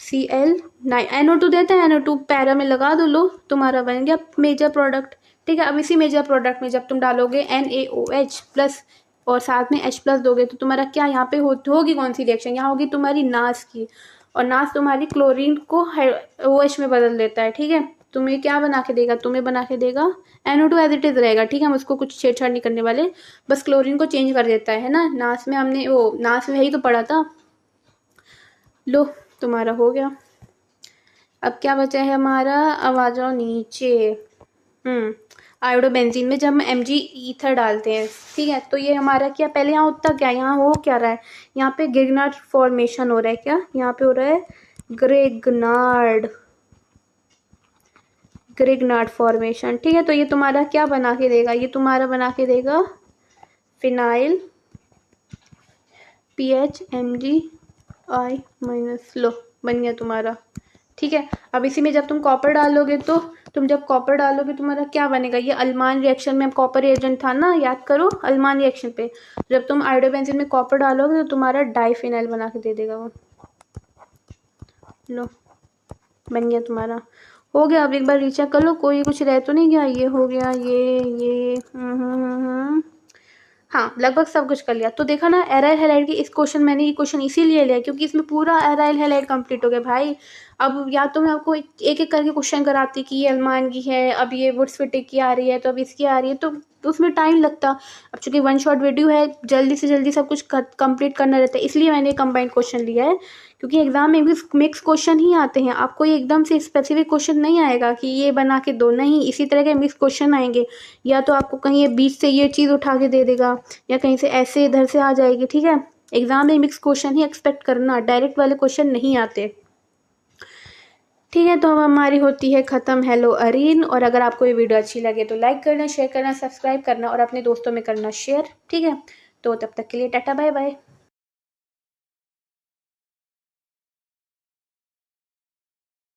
Cl9, NO2 देता है, NO2 पैरा में लगा दो, लो तुम्हारा बन गया मेजर प्रोडक्ट, ठीक है। अब इसी मेजर प्रोडक्ट में जब तुम डालोगे NaOH प्लस और साथ में H प्लस दोगे तो तुम्हारा क्या यहाँ पे होगी कौन सी रिएक्शन, यहाँ होगी तुम्हारी नास की, और नास तुम्हारी क्लोरीन को OH में बदल देता है, ठीक है। तुम्हें क्या बना के देगा, तुम्हें बना के देगा NO2 एज इट इज रहेगा, ठीक है। हम उसको कुछ छेड़छाड़ नहीं करने वाले, बस क्लोरीन को चेंज कर देता है ना। नास में हमने वो नास में यही तो पढ़ा था। लो तुम्हारा हो गया। अब क्या बचा है हमारा, अब आ जाओ नीचे। आयोडोबेंजीन में जब हम Mg ईथर डालते हैं, ठीक है, तो ये हमारा क्या पहले यहाँ होता क्या, यहाँ हो क्या रहा है, यहाँ पे गिगनार्ड फॉर्मेशन हो रहा है। क्या यहाँ पे हो रहा है, ग्रिग्नार्ड फॉर्मेशन, ठीक है। तो ये तुम्हारा क्या बना के देगा, ये तुम्हारा बना के देगा फिनाइल PHMgI-, लो बन गया तुम्हारा, ठीक है। अब इसी में जब तुम कॉपर डालोगे तो तुम्हारा क्या बनेगा, ये अल्मान रिएक्शन में कॉपर एजेंट था ना, याद करो अल्मान रिएक्शन पे जब तुम आयोडोबेंजीन में कॉपर डालोगे तो तुम्हारा डाइफिनाइल बना के दे देगा वो, लो बन गया तुम्हारा, हो गया। अब एक बार रीचेक कर लो कोई कुछ रह तो नहीं गया, ये हो गया, ये हाँ लगभग सब कुछ कर लिया। तो देखा ना एराइल हैलाइड की इस क्वेश्चन, मैंने ये क्वेश्चन इसीलिए लिया क्योंकि इसमें पूरा एराइल हैलाइड कंप्लीट हो गया भाई। अब या तो मैं आपको एक एक करके क्वेश्चन कराती कि ये अल्मान की है, अब ये वुड्सविटिक की आ रही है, तो अब इसकी आ रही है, तो उसमें टाइम लगता। अब चूंकि वन शॉट वीडियो है, जल्दी से जल्दी सब कुछ कंप्लीट करना रहता है, इसलिए मैंने कंबाइंड क्वेश्चन लिया है। क्योंकि एग्जाम में भी मिक्स क्वेश्चन ही आते हैं, आपको ये एकदम से स्पेसिफिक क्वेश्चन नहीं आएगा कि ये बना के दो, नहीं, इसी तरह के मिक्स क्वेश्चन आएंगे। या तो आपको कहीं ये बीच से ये चीज़ उठा के दे देगा, या कहीं से ऐसे इधर से आ जाएगी, ठीक है। एग्जाम में मिक्स क्वेश्चन ही एक्सपेक्ट करना, डायरेक्ट वाले क्वेश्चन नहीं आते, ठीक है। तो अब हमारी होती है ख़त्म हेलो अरीन। और अगर आपको ये वीडियो अच्छी लगे तो लाइक करना, शेयर करना, सब्सक्राइब करना और अपने दोस्तों में करना शेयर, ठीक है। तो तब तक के लिए टाटा बाय बाय।